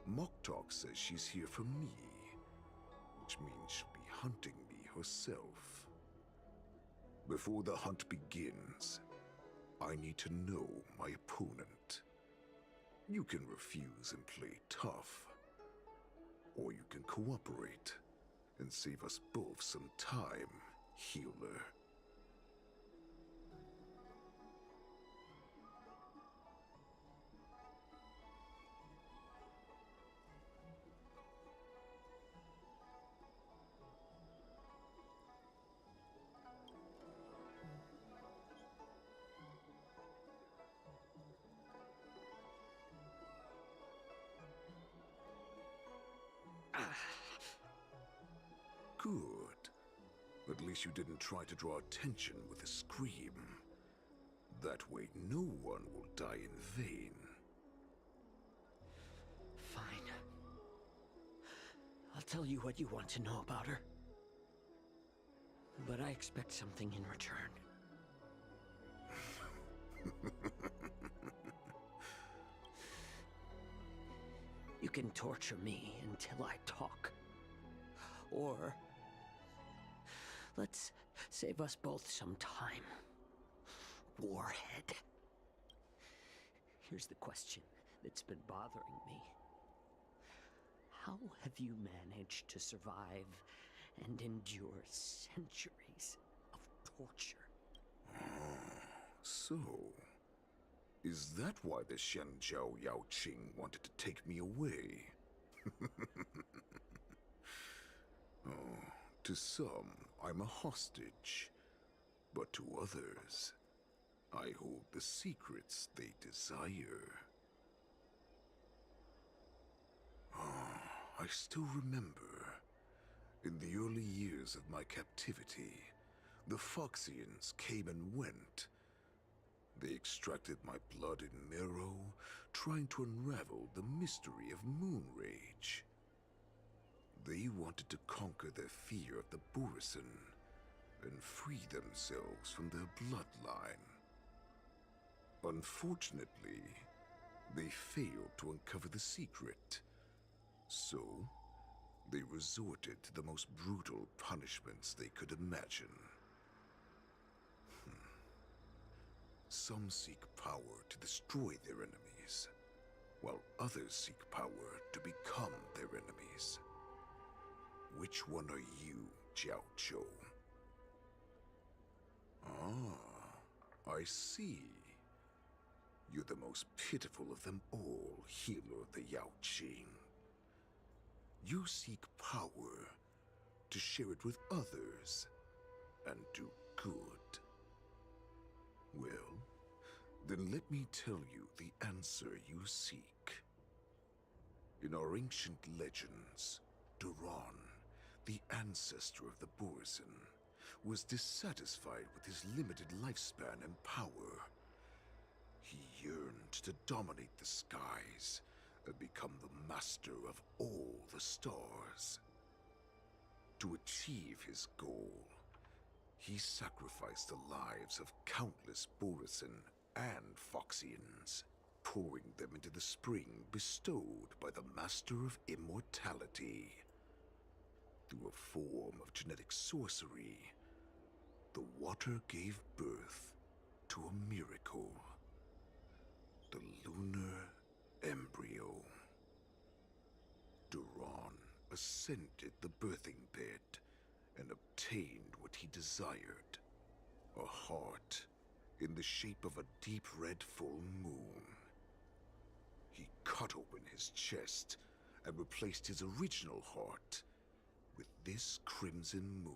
Moktok says she's here for me, which means she'll be hunting me herself. Before the hunt begins, I need to know my opponent. You can refuse and play tough, or you can cooperate and save us both some time, healer. Good. At least you didn't try to draw attention with a scream. That way no one will die in vain. Fine. I'll tell you what you want to know about her. But I expect something in return. You can torture me until I talk. Or let's save us both some time. Warhead. Here's the question that's been bothering me. How have you managed to survive and endure centuries of torture? So, is that why the Shenjiao Yaoqing wanted to take me away? Oh, to some, I'm a hostage. But to others, I hold the secrets they desire. I still remember, in the early years of my captivity, the Foxians came and went. They extracted my blood and marrow, trying to unravel the mystery of moon rage. They wanted to conquer their fear of the Borisin and free themselves from their bloodline. Unfortunately, they failed to uncover the secret. So, they resorted to the most brutal punishments they could imagine. Some seek power to destroy their enemies. while others seek power to become their enemies. Which one are you, Jiao Chou? Ah, I see. You're the most pitiful of them all, healer of the Yao Qing. You seek power to share it with others and do good. Well, then let me tell you the answer you seek. In our ancient legends, Duran, the ancestor of the Borisin, was dissatisfied with his limited lifespan and power. He yearned to dominate the skies and become the master of all the stars. To achieve his goal, he sacrificed the lives of countless Borisin and Foxians, pouring them into the spring bestowed by the Master of Immortality. Through a form of genetic sorcery, the water gave birth to a miracle. The lunar embryo. Duran ascended the birthing bed and obtained what he desired. A heart in the shape of a deep red full moon. He cut open his chest and replaced his original heart with this crimson moon.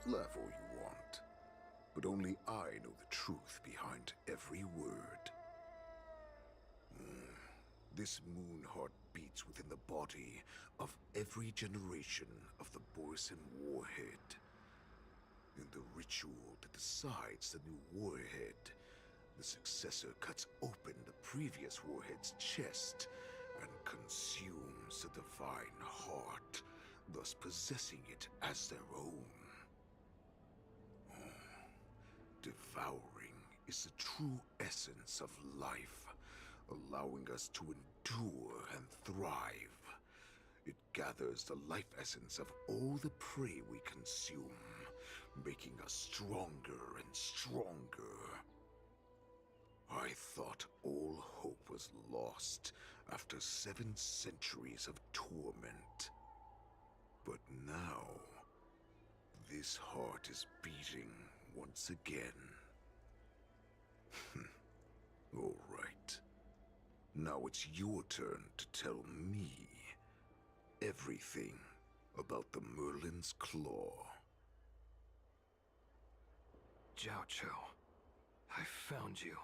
Laugh all you want, but only I know the truth behind every word. This moon heart beats within the body of every generation of the Borisin warhead. In the ritual that decides the new warhead, the successor cuts open the previous warhead's chest and consumes the divine heart, thus possessing it as their own. Devouring is the true essence of life, allowing us to endure and thrive. It gathers the life essence of all the prey we consume, making us stronger and stronger. I thought all hope was lost after 7 centuries of torment. But now, this heart is beating once again. All right. Now it's your turn to tell me everything about the Merlin's Claw. Jiao Chou, I found you.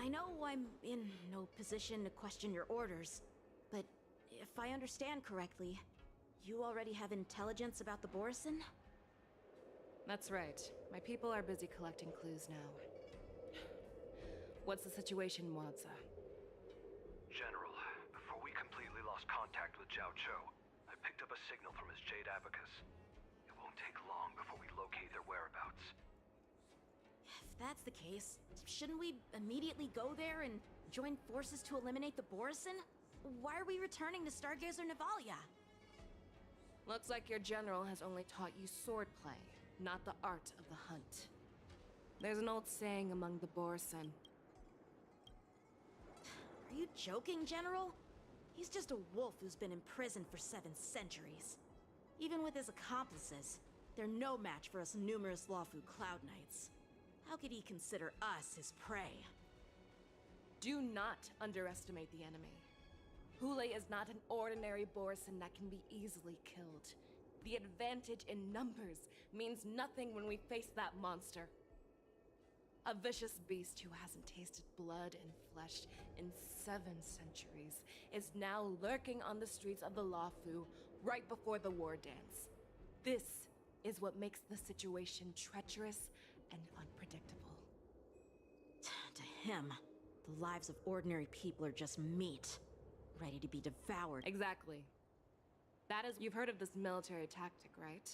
I know I'm in no position to question your orders, but if I understand correctly, you already have intelligence about the Borisin? That's right. My people are busy collecting clues now. What's the situation, Mwanza? General, before we completely lost contact with Jiao Chou, I picked up a signal from his Jade Abacus. It won't take long before we locate their whereabouts. If that's the case, shouldn't we immediately go there and join forces to eliminate the Borisin? Why are we returning to Stargazer Navalia? Looks like your general has only taught you swordplay, not the art of the hunt. There's an old saying among the Borisin. Are you joking, General? He's just a wolf who's been imprisoned for 7 centuries. Even with his accomplices, they're no match for us numerous Lawfu Cloud Knights. How could he consider us his prey? Do not underestimate the enemy. Hule is not an ordinary Borisin that can be easily killed. The advantage in numbers means nothing when we face that monster. A vicious beast who hasn't tasted blood and flesh in 7 centuries is now lurking on the streets of the Lawfu right before the war dance. This is what makes the situation treacherous and unpredictable. To him, The lives of ordinary people are just meat, ready to be devoured. Exactly. That is, you've heard of this military tactic, right?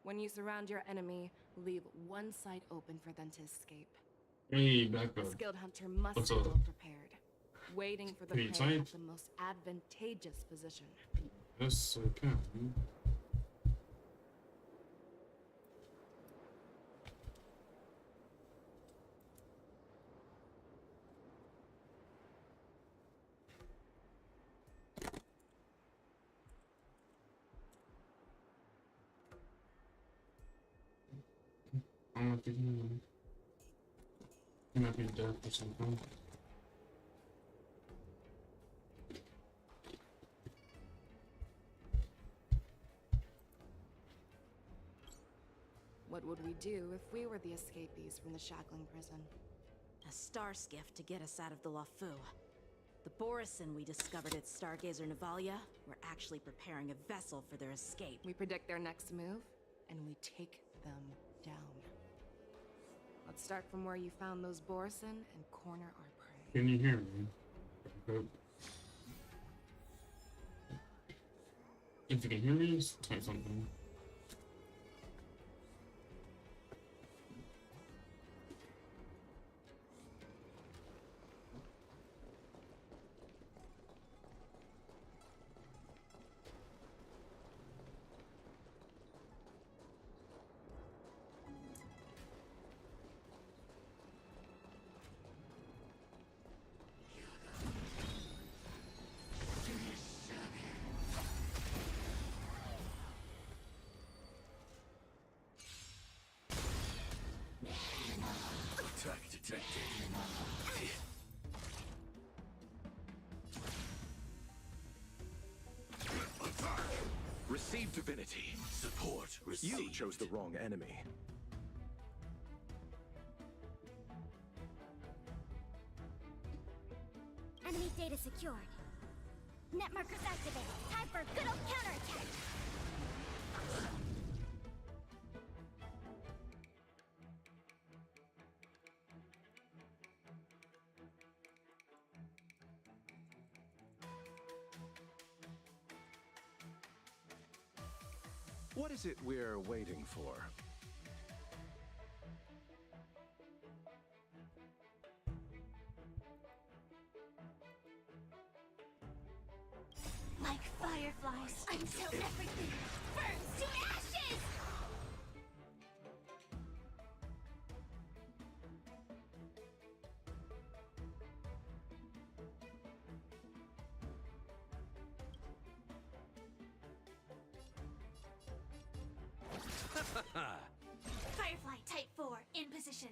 When you surround your enemy, leave one side open for them to escape. Hey, back A up. skilled hunter must What's be up? well prepared, waiting for the Hey, prey tight. at the most advantageous position. Yes, I can. I'm not thinking. He might be dead or something. What would we do if we were the escapees from the shackling prison? A star skiff to get us out of the LaFou. The Borison we discovered at Stargazer Navalia were actually preparing a vessel for their escape. We predict their next move, and we take them down. Let's start from where you found those Borison and corner our prey. Can you hear me? Good. If you can hear me, just type something. Attack detected. Receive divinity. Support received. You chose the wrong enemy. Enemy data secured. Net markers activated. Time for a good old counterattack. What is it we're waiting for? Like fireflies, until everything burns to ashes! Firefly Type 4 in position.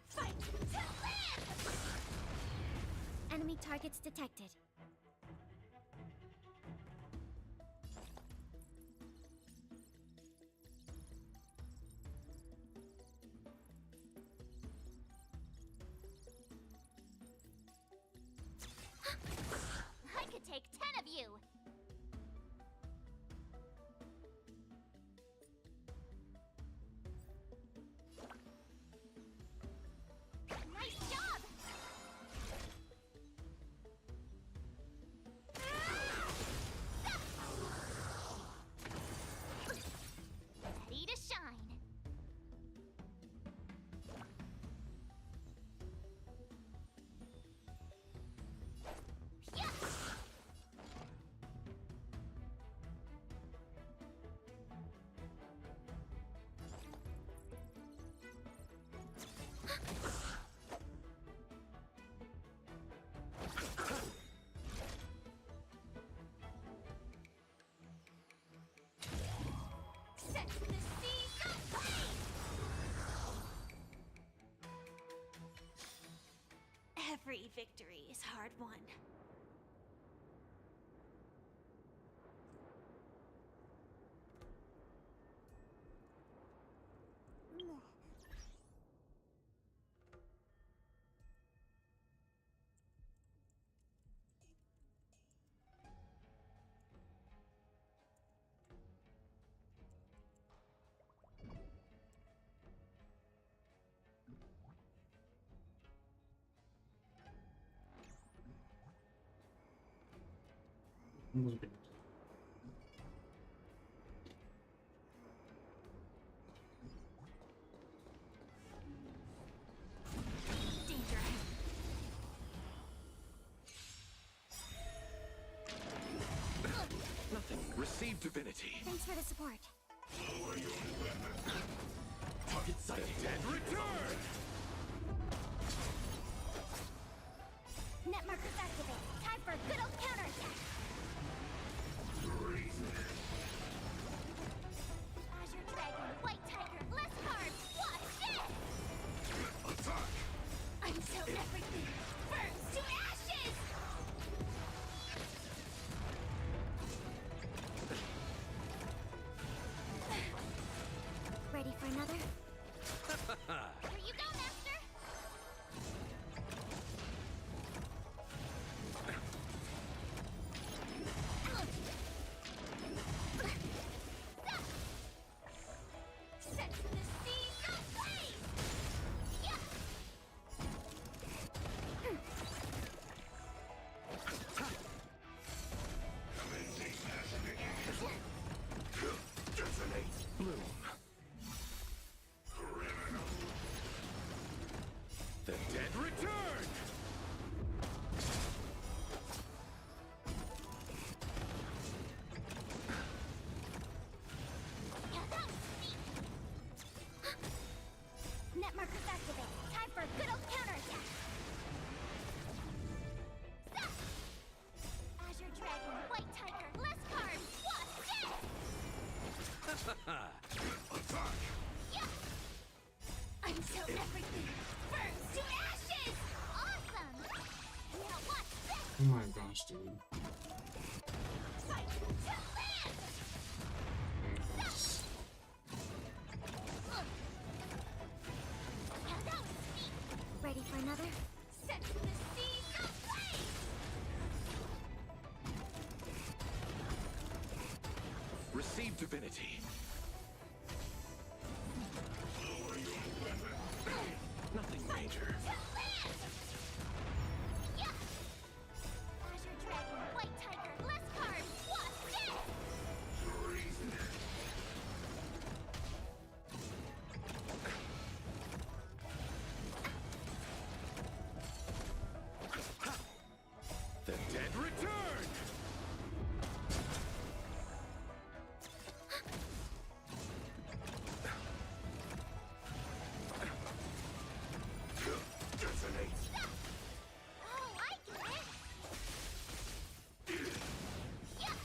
Fight to live! Enemy targets detected. I could take 10 of you! Nice job! Ready to shine! Yes! Set for the seas of pain! Every victory is hard won. Vamos ver. Danger. Nothing. Receive divinity. Thanks for the support. Target sighted. And return! Net markers activate. Time for a good old counterattack. Azure Dragon, White Tiger, less cards. Watch this! Attack! Until everything burns to ashes! Ready for another? Here you go, Master! Set the seas ablaze! Yeah! Bloom. The dead return! Net markers activate. Time for a good old counterattack. Stop! Azure Dragon, White Tiger, less cards. Watch this! Attack! Yeah! Until everything burns to ashes! Awesome! Now watch this! Oh my gosh, dude. Fight to land! Now that was neat. Ready for another? Set the seas ablaze! Receive divinity. Nothing major. To land! Yeah! Azure Dragon, White Tiger, less cards. Watch this! The dead return! Detonate! Oh, I get it! Yeah!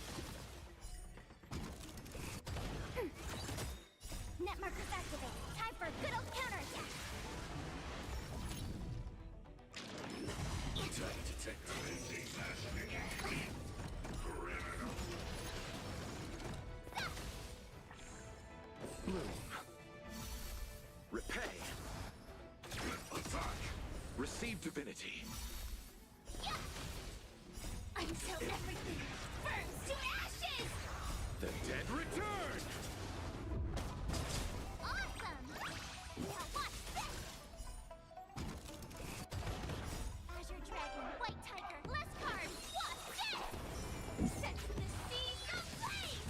Net markers activate. Time for a good old counterattack. Attack detected. Bloom. Repay. Attack! Receive divinity. Yeah! Until everything burns to ashes! The dead return! Awesome! Now watch this! Azure Dragon, White Tiger, less cards. Watch this! Set the seas ablaze!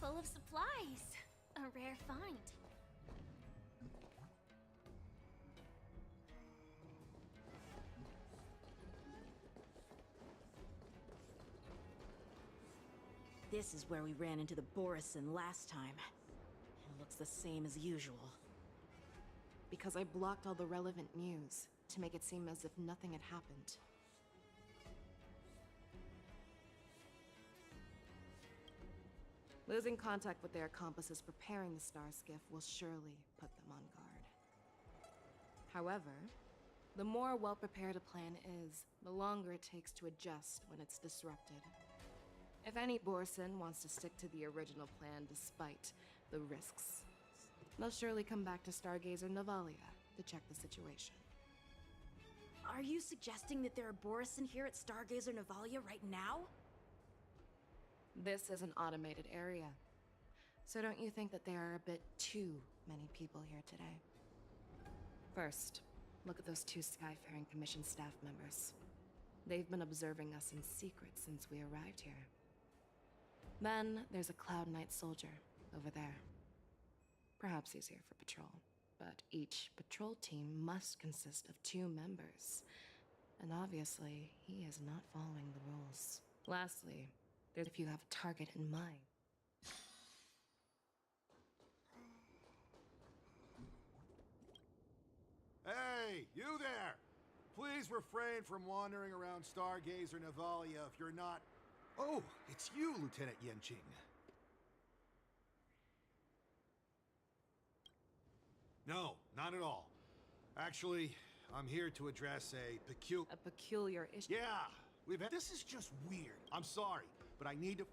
Full of supplies. A rare find. This is where we ran into the Borison last time. It looks the same as usual. Because I blocked all the relevant news to make it seem as if nothing had happened. Losing contact with their accomplices preparing the star skiff will surely put them on guard. However, the more well-prepared a plan is, the longer it takes to adjust when it's disrupted. If any Borson wants to stick to the original plan despite the risks, they'll surely come back to Stargazer Navalia to check the situation. Are you suggesting that there are Borison here at Stargazer Navalia right now? This is an automated area. So don't you think that there are a bit too many people here today? First, look at those 2 Skyfaring Commission staff members. They've been observing us in secret since we arrived here. Then there's a Cloud Knight soldier over there. Perhaps he's here for patrol, but each patrol team must consist of 2 members. And obviously, he is not following the rules. Lastly, there's if you have a target in mind. Hey, you there! Please refrain from wandering around Stargazer Navalia if you're not... Oh, it's you, Lieutenant Yenching. No, not at all. Actually, I'm here to address a peculiar issue? Yeah, we've had... This is just weird. I'm sorry, but I need to...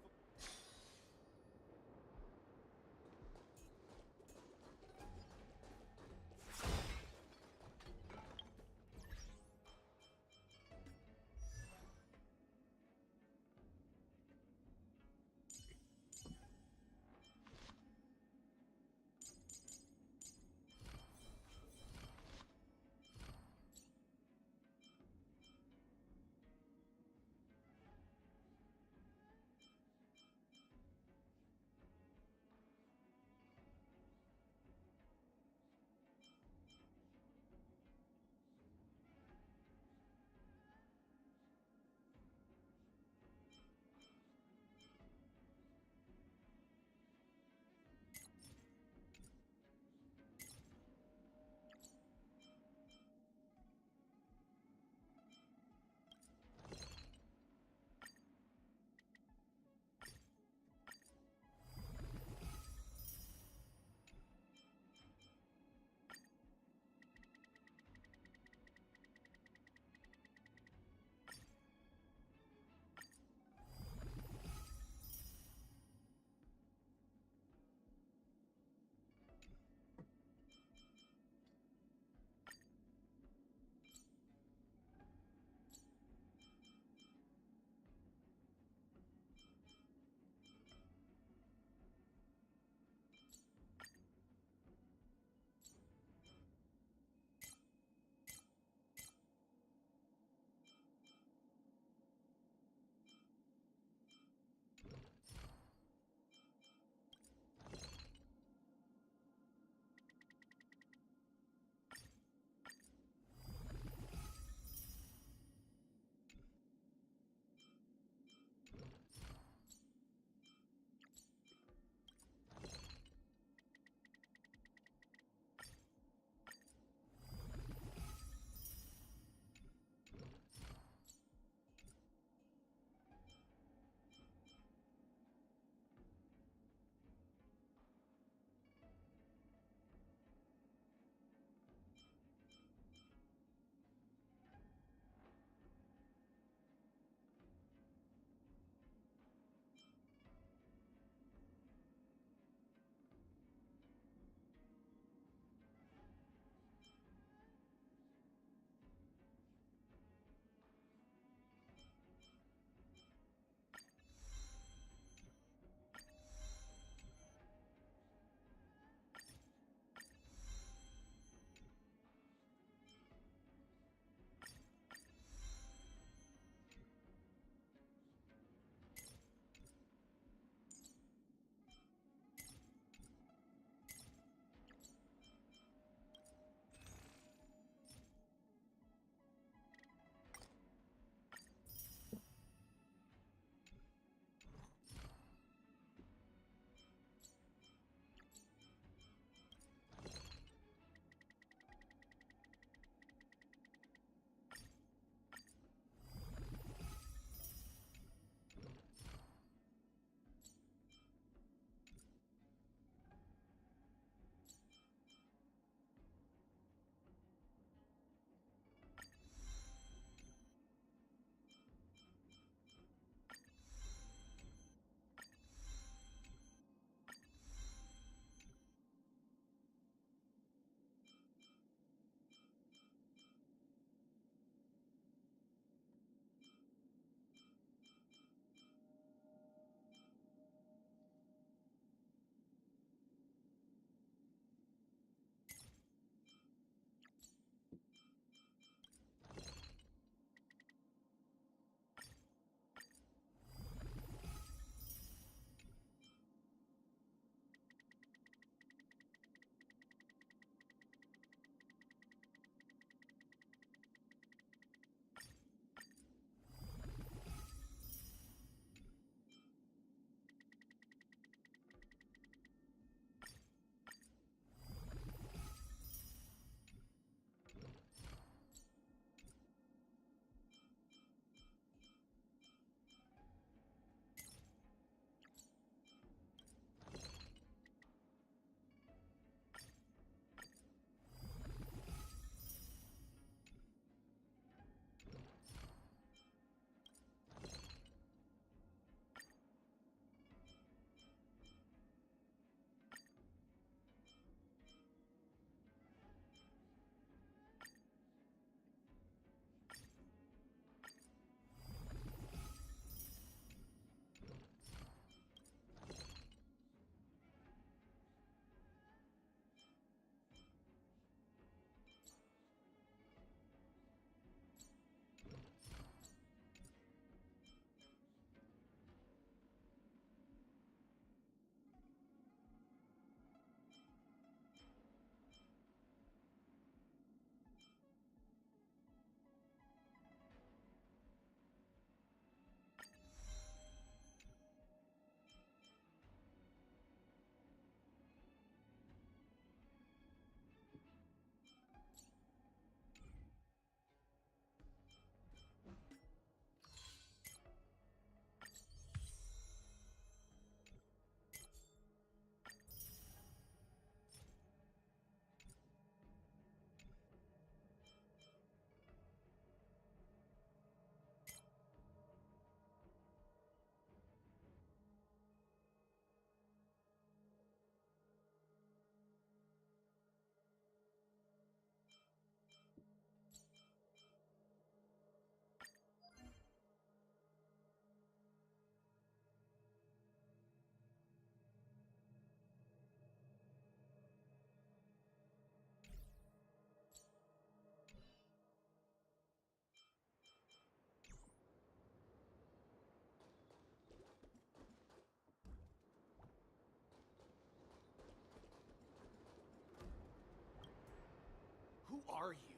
are you?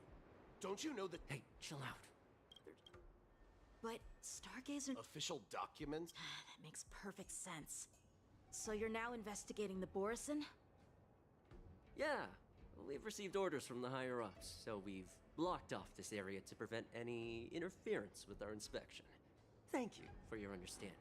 Don't you know that Hey, chill out. But Stargazer... official documents? That makes perfect sense. So you're now investigating the Borison? Yeah, we've received orders from the higher-ups, so we've blocked off this area to prevent any interference with our inspection. Thank you for your understanding.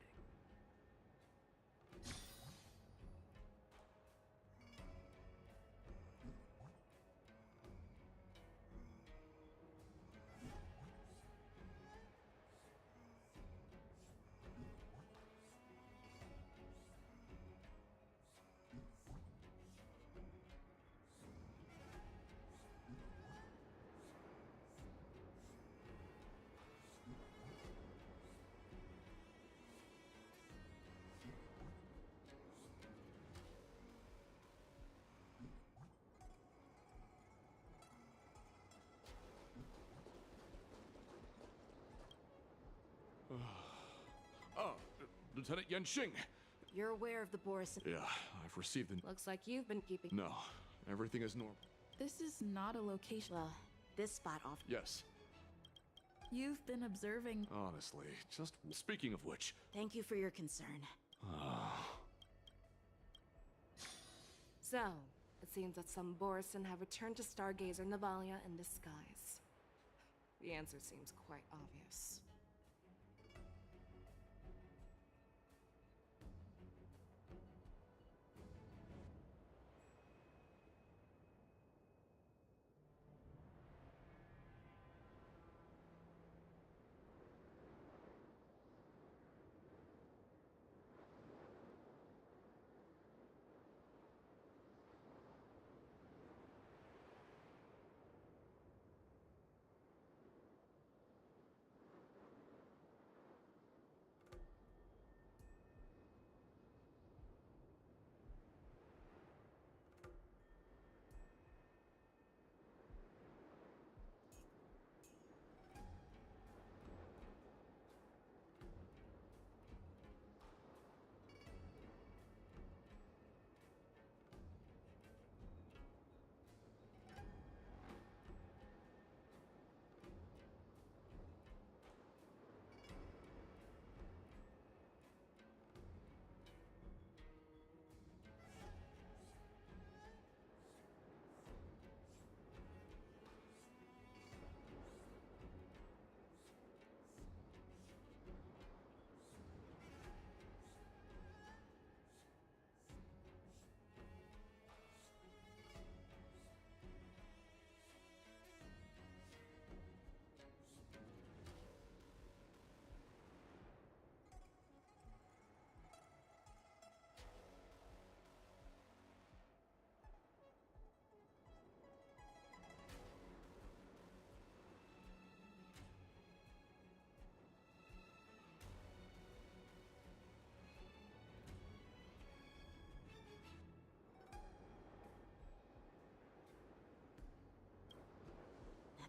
Lieutenant Yenxing! You're aware of the Borison... Yeah, I've received the... Looks like you've been keeping... No, everything is normal. This is not a location. Well, this spot off... Yes. You've been observing... Honestly, just... Speaking of which... Thank you for your concern. So, it seems that some Borison have returned to Stargazer Navalia in disguise. The answer seems quite obvious.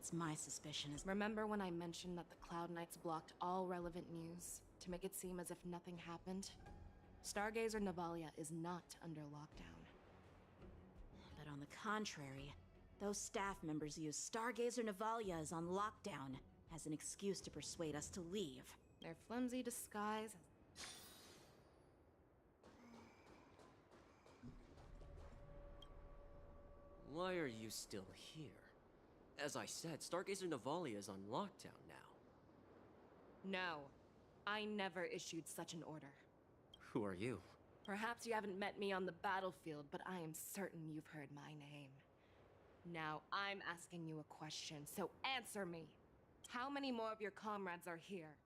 That's my suspicion is... Remember when I mentioned that the Cloud Knights blocked all relevant news to make it seem as if nothing happened? Stargazer Navalia is not under lockdown. But on the contrary, those staff members use Stargazer Navalia as on lockdown as an excuse to persuade us to leave. Their flimsy disguise... Why are you still here? As I said, Stargazer Navalia is on lockdown now. No, I never issued such an order. Who are you? Perhaps you haven't met me on the battlefield, but I am certain you've heard my name. Now I'm asking you a question, so answer me. How many more of your comrades are here?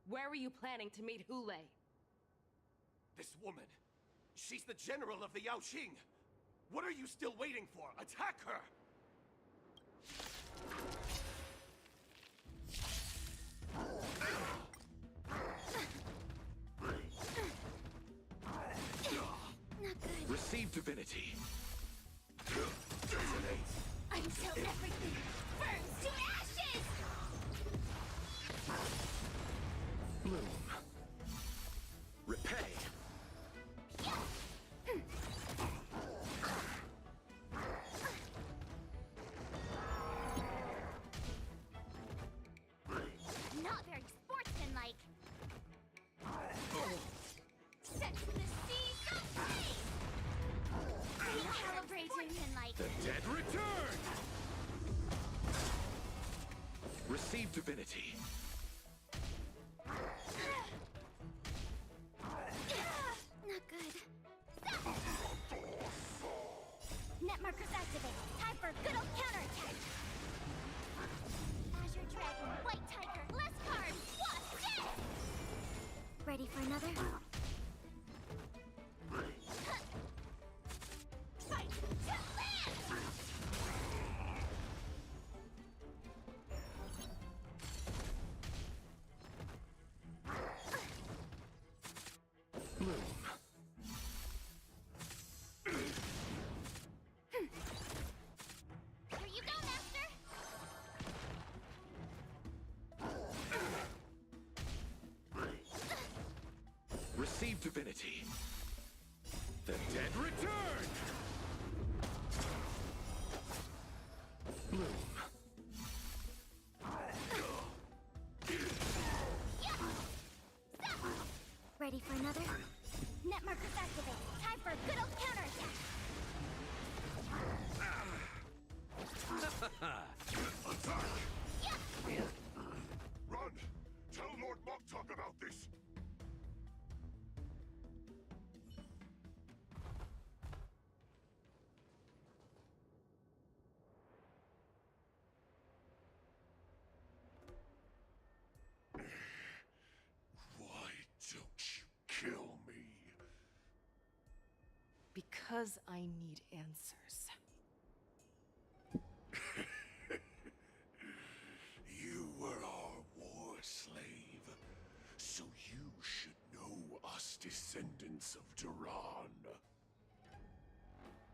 Where were you planning to meet Hule? This woman, she's the general of the Yaoxing. What are you still waiting for? Attack her! Receive divinity. Until everything burns to ashes! Bloom. Repay. strike. The dead return! Receive divinity. Not good. Net markers activated. Time for a good old counterattack. Azure Dragon, White Tiger, less cards. Wasp, dead! Ready for another? Fight to land! Bloom. Here you go, Master! Receive divinity. The dead return! Bloom. Ready for another? Net markers activated. Time for a good old counterattack. Attack! Yeah. Run! Tell Lord Moktok about this! Why don't you kill me? Because I need answers. You were our war slave, so you should know us descendants of Duran.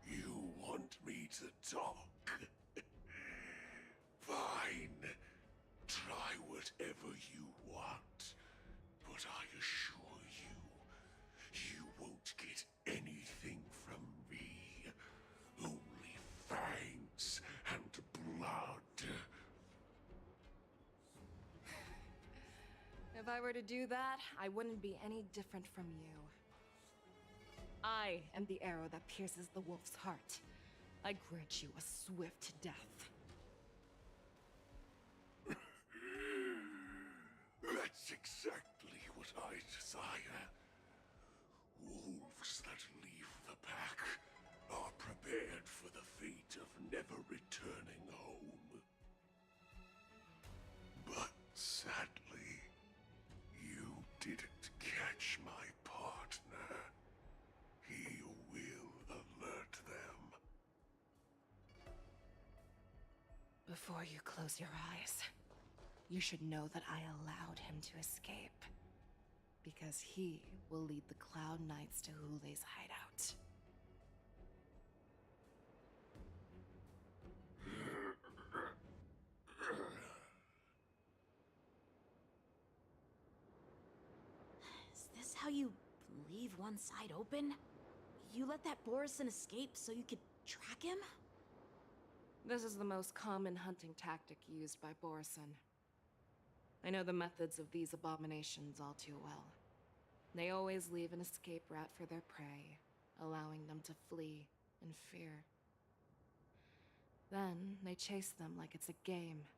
You want me to talk? Fine. Try whatever you want, but I assure you, you won't get anything from me. Only fangs and blood. If I were to do that, I wouldn't be any different from you. I am the arrow that pierces the wolf's heart. I grant you a swift death. That's exactly what I desire. Wolves that leave the pack are prepared for the fate of never returning home. But sadly, you didn't catch my partner. He will alert them. Before you close your eyes, you should know that I allowed him to escape. Because he will lead the Cloud Knights to Hule's hideout. Is this how you leave one side open? You let that Borison escape so you could track him? This is the most common hunting tactic used by Borison. I know the methods of these abominations all too well. They always leave an escape route for their prey, allowing them to flee in fear. Then they chase them like it's a game.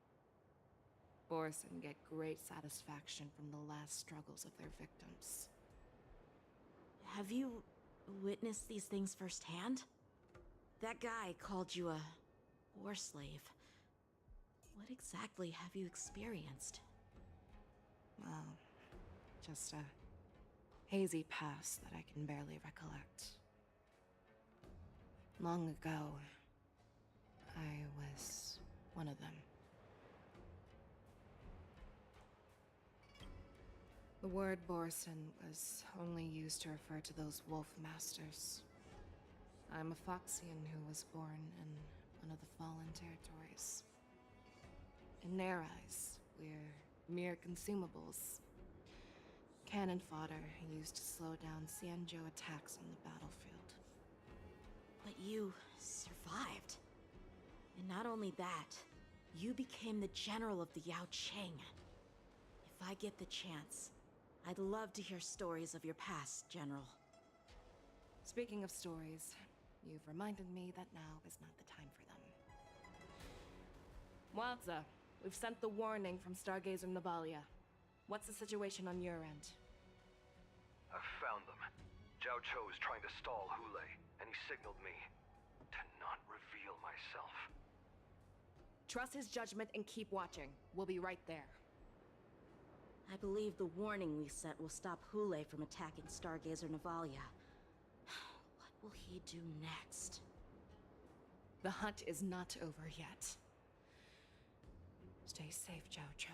Borison get great satisfaction from the last struggles of their victims. Have you witnessed these things firsthand? That guy called you a war slave. What exactly have you experienced? Well, just a hazy past that I can barely recollect. Long ago, I was one of them. The word Borison was only used to refer to those wolf masters. I'm a Foxian who was born in one of the fallen territories. In their eyes, we're mere consumables. Cannon fodder used to slow down Xianzhou attacks on the battlefield. But you survived. And not only that, you became the general of the Yao Cheng. If I get the chance, I'd love to hear stories of your past, General. Speaking of stories, You've reminded me that now is not the time for them. Wadza, we've sent the warning from Stargazer Navalia. What's the situation on your end? I've found them. Zhao Cho is trying to stall Hule, and he signaled me to not reveal myself. Trust his judgment and keep watching. We'll be right there. I believe the warning we sent will stop Hule from attacking Stargazer Navalia. What will he do next? The hunt is not over yet. Stay safe, Zhao Cho.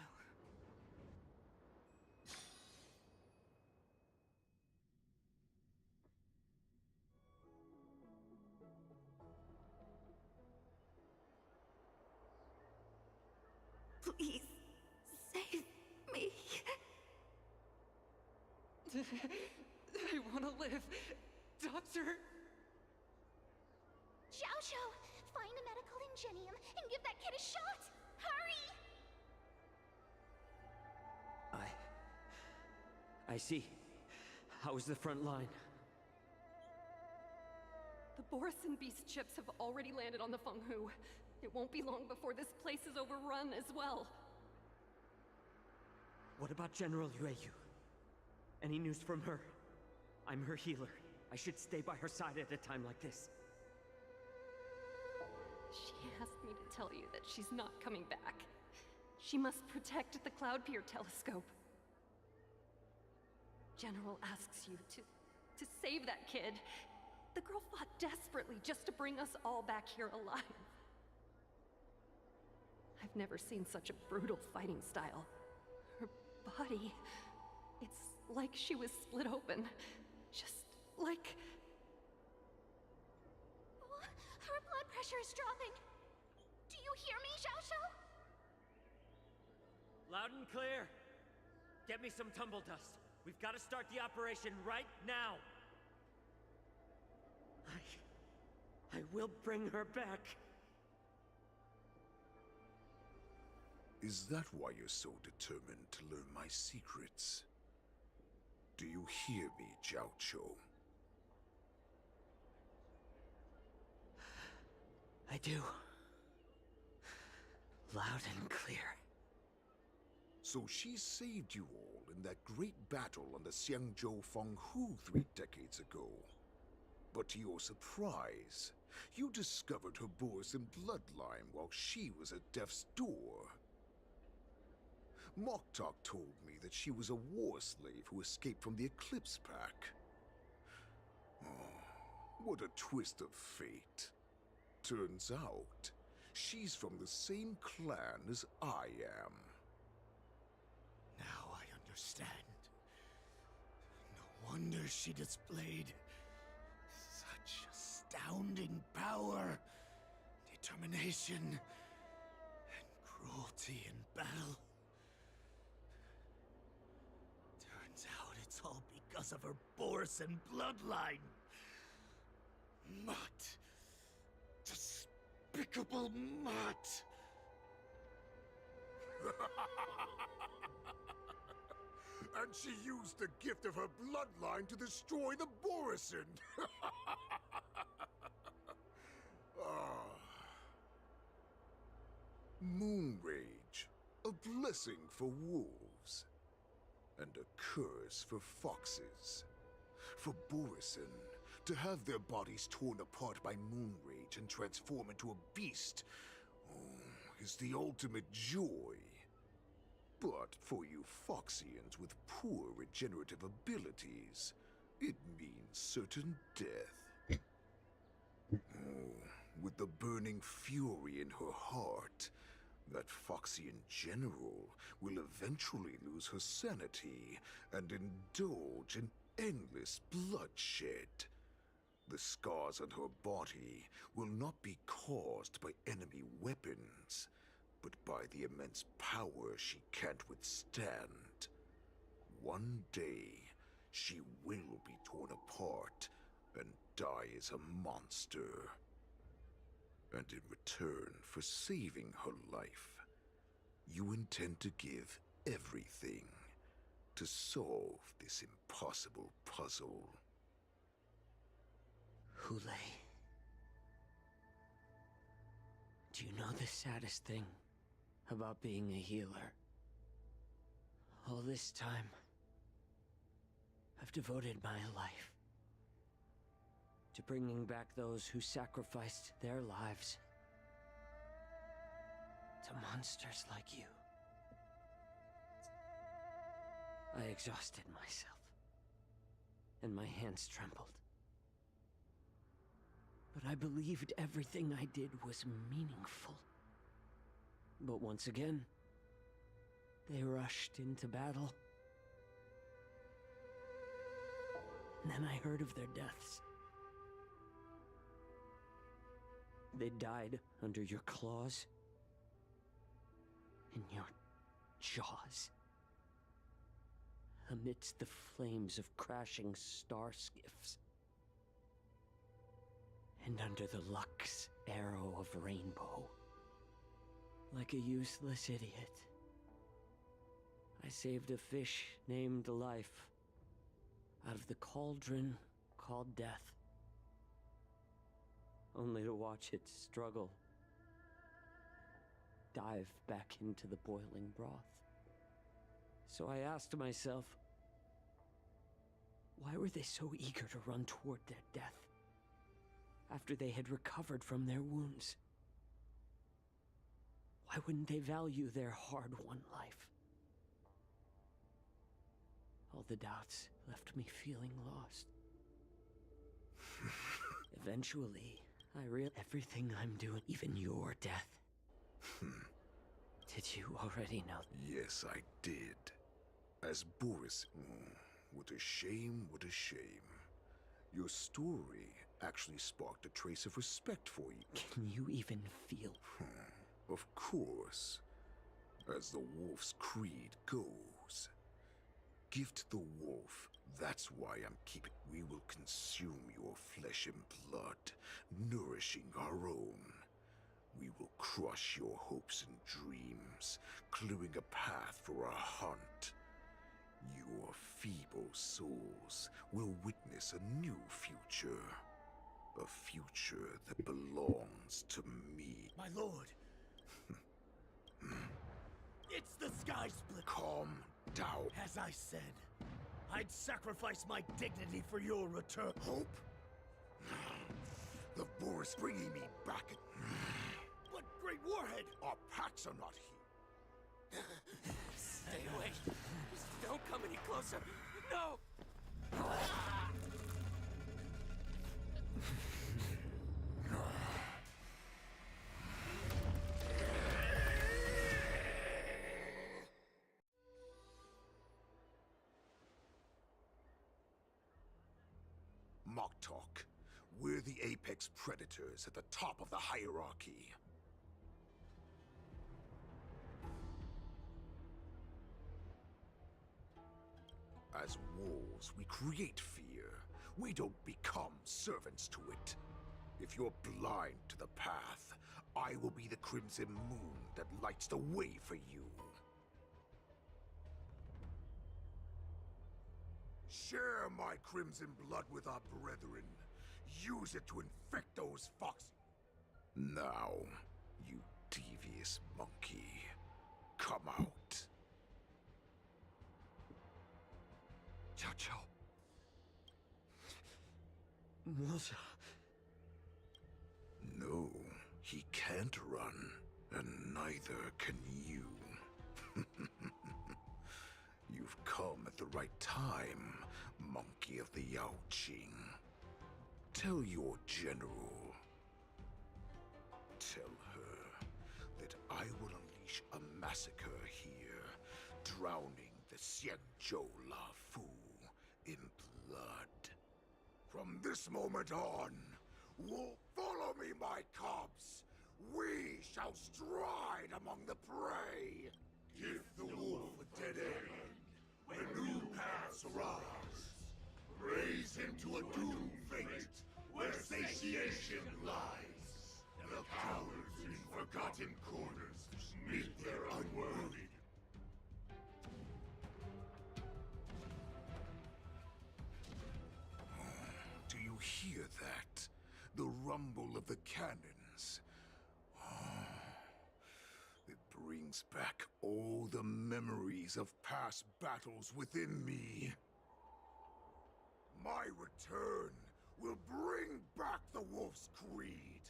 Please, save me. I want to live. Doctor! Zhao Cho, find a medical ingenium and give that kid a shot! Hurry! I see. How is the front line? The Borison Beast ships have already landed on the Fenghu. It won't be long before this place is overrun as well. What about General Yueyu? Any news from her? I'm her healer. I should stay by her side at a time like this. She asked me to tell you that she's not coming back. She must protect the Cloud Pier telescope. General asks you to save that kid. The girl fought desperately just to bring us all back here alive. I've never seen such a brutal fighting style. Her body, it's like she was split open. Just like... Oh, her blood pressure is dropping. Do you hear me, Zhao Cho? Loud and clear. Get me some tumble dust. We've got to start the operation right now. I will bring her back. Is that why you're so determined to learn my secrets? Do you hear me, Zhao Cho? I do. Loud and clear. So she saved you all in that great battle on the Xiangzhou Fenghu 3 decades ago. But to your surprise, you discovered her Borison bloodline while she was at death's door. Moktok told me that she was a war slave who escaped from the Eclipse Pack. Oh, what a twist of fate. Turns out, she's from the same clan as I am. Now I understand. No wonder she displayed such astounding power, determination, and cruelty in battle. Turns out it's all because of her Borison bloodline. Mutt. Despicable mutt. And she used the gift of her bloodline to destroy the Borison. Moon Rage, a blessing for wolves, and a curse for foxes. For Borison, to have their bodies torn apart by Moon Rage and transform into a beast, is the ultimate joy. But for you Foxians with poor regenerative abilities, it means certain death. With the burning fury in her heart, that Foxian general will eventually lose her sanity and indulge in endless bloodshed. The scars on her body will not be caused by enemy weapons, but by the immense power she can't withstand. One day, she will be torn apart and die as a monster. And in return for saving her life, you intend to give everything to solve this impossible puzzle. Hule, Do you know the saddest thing about being a healer? All this time, I've devoted my life to bringing back those who sacrificed their lives to monsters like you. I exhausted myself, and my hands trembled. But I believed everything I did was meaningful. But once again, they rushed into battle. And then I heard of their deaths. They died under your claws and your jaws, amidst the flames of crashing star skiffs, and under the Lux arrow of Rainbow. Like a useless idiot, I saved a fish named Life out of the cauldron called Death, only to watch it struggle, dive back into the boiling broth. So I asked myself, why were they so eager to run toward their death after they had recovered from their wounds? Why wouldn't they value their hard-won life? All the doubts left me feeling lost. Eventually, I realized everything I'm doing, even your death. Did you already know? Yes, I did. As Boris... what a shame, what a shame. Your story actually sparked a trace of respect for you. Can you even feel? Of course. As the wolf's creed goes. Gift the wolf. That's why I'm keeping... We will consume your flesh and blood, nourishing our own. We will crush your hopes and dreams, clearing a path for our hunt. Your feeble souls will witness a new future. A future that belongs to me. My lord! It's the Sky Split! Calm down. As I said, I'd sacrifice my dignity for your return. Hope? The Boris bringing me back. But Great Warhead! Our packs are not here. Stay away. Just don't come any closer. No! Moktok, we're the apex predators at the top of the hierarchy. As wolves, we create fear. We don't become servants to it. If you're blind to the path, I will be the crimson moon that lights the way for you. Share my crimson blood with our brethren. Use it to infect those foxes. Now, you devious monkey, come out. Chow Chow. Musa. No, he can't run, and neither can you. You've come at the right time, monkey of the Yaoqing. Tell your general. Tell her that I will unleash a massacre here, drowning the Xianzhou La Fu in blood. From this moment on, follow me, my cubs. We shall stride among the prey. Give the wolf a dead end when new paths arise. Raise him to a doomed fate where satiation lies. The cowards in forgotten corners meet their unworthy. Do you hear that? The rumble of the cannons. brings back all the memories of past battles within me. My return will bring back the Wolf's Creed.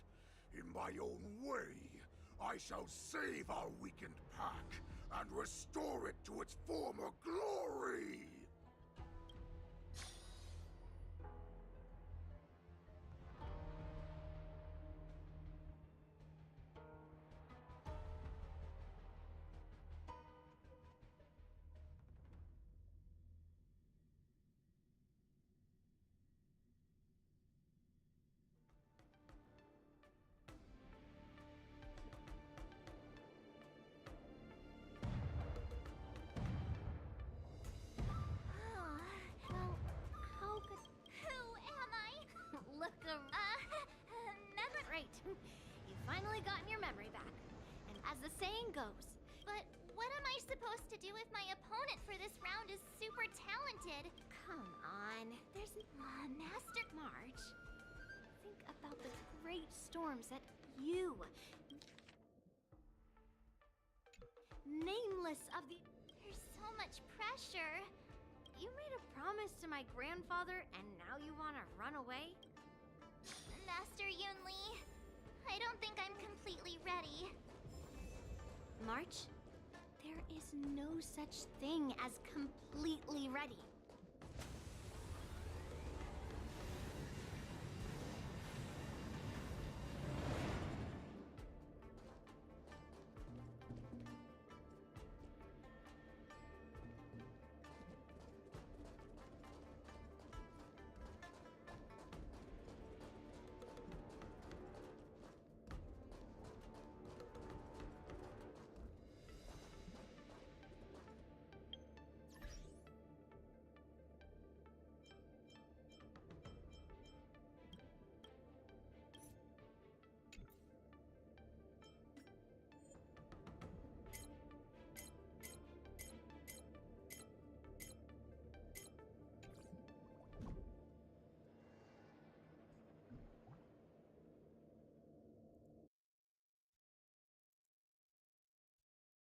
In my own way, I shall save our weakened pack and restore it to its former glory! Well, how could... Who am I? Look Memory... Great. You finally gotten your memory back. And as the saying goes... But what am I supposed to do if my opponent for this round is super talented? Come on. There's... Master... March. Think about the great storms that you... Nameless of the... There's so much pressure. You made a promise to my grandfather and now you want to run away? Master Yunli, I don't think I'm completely ready. March, there is no such thing as completely ready.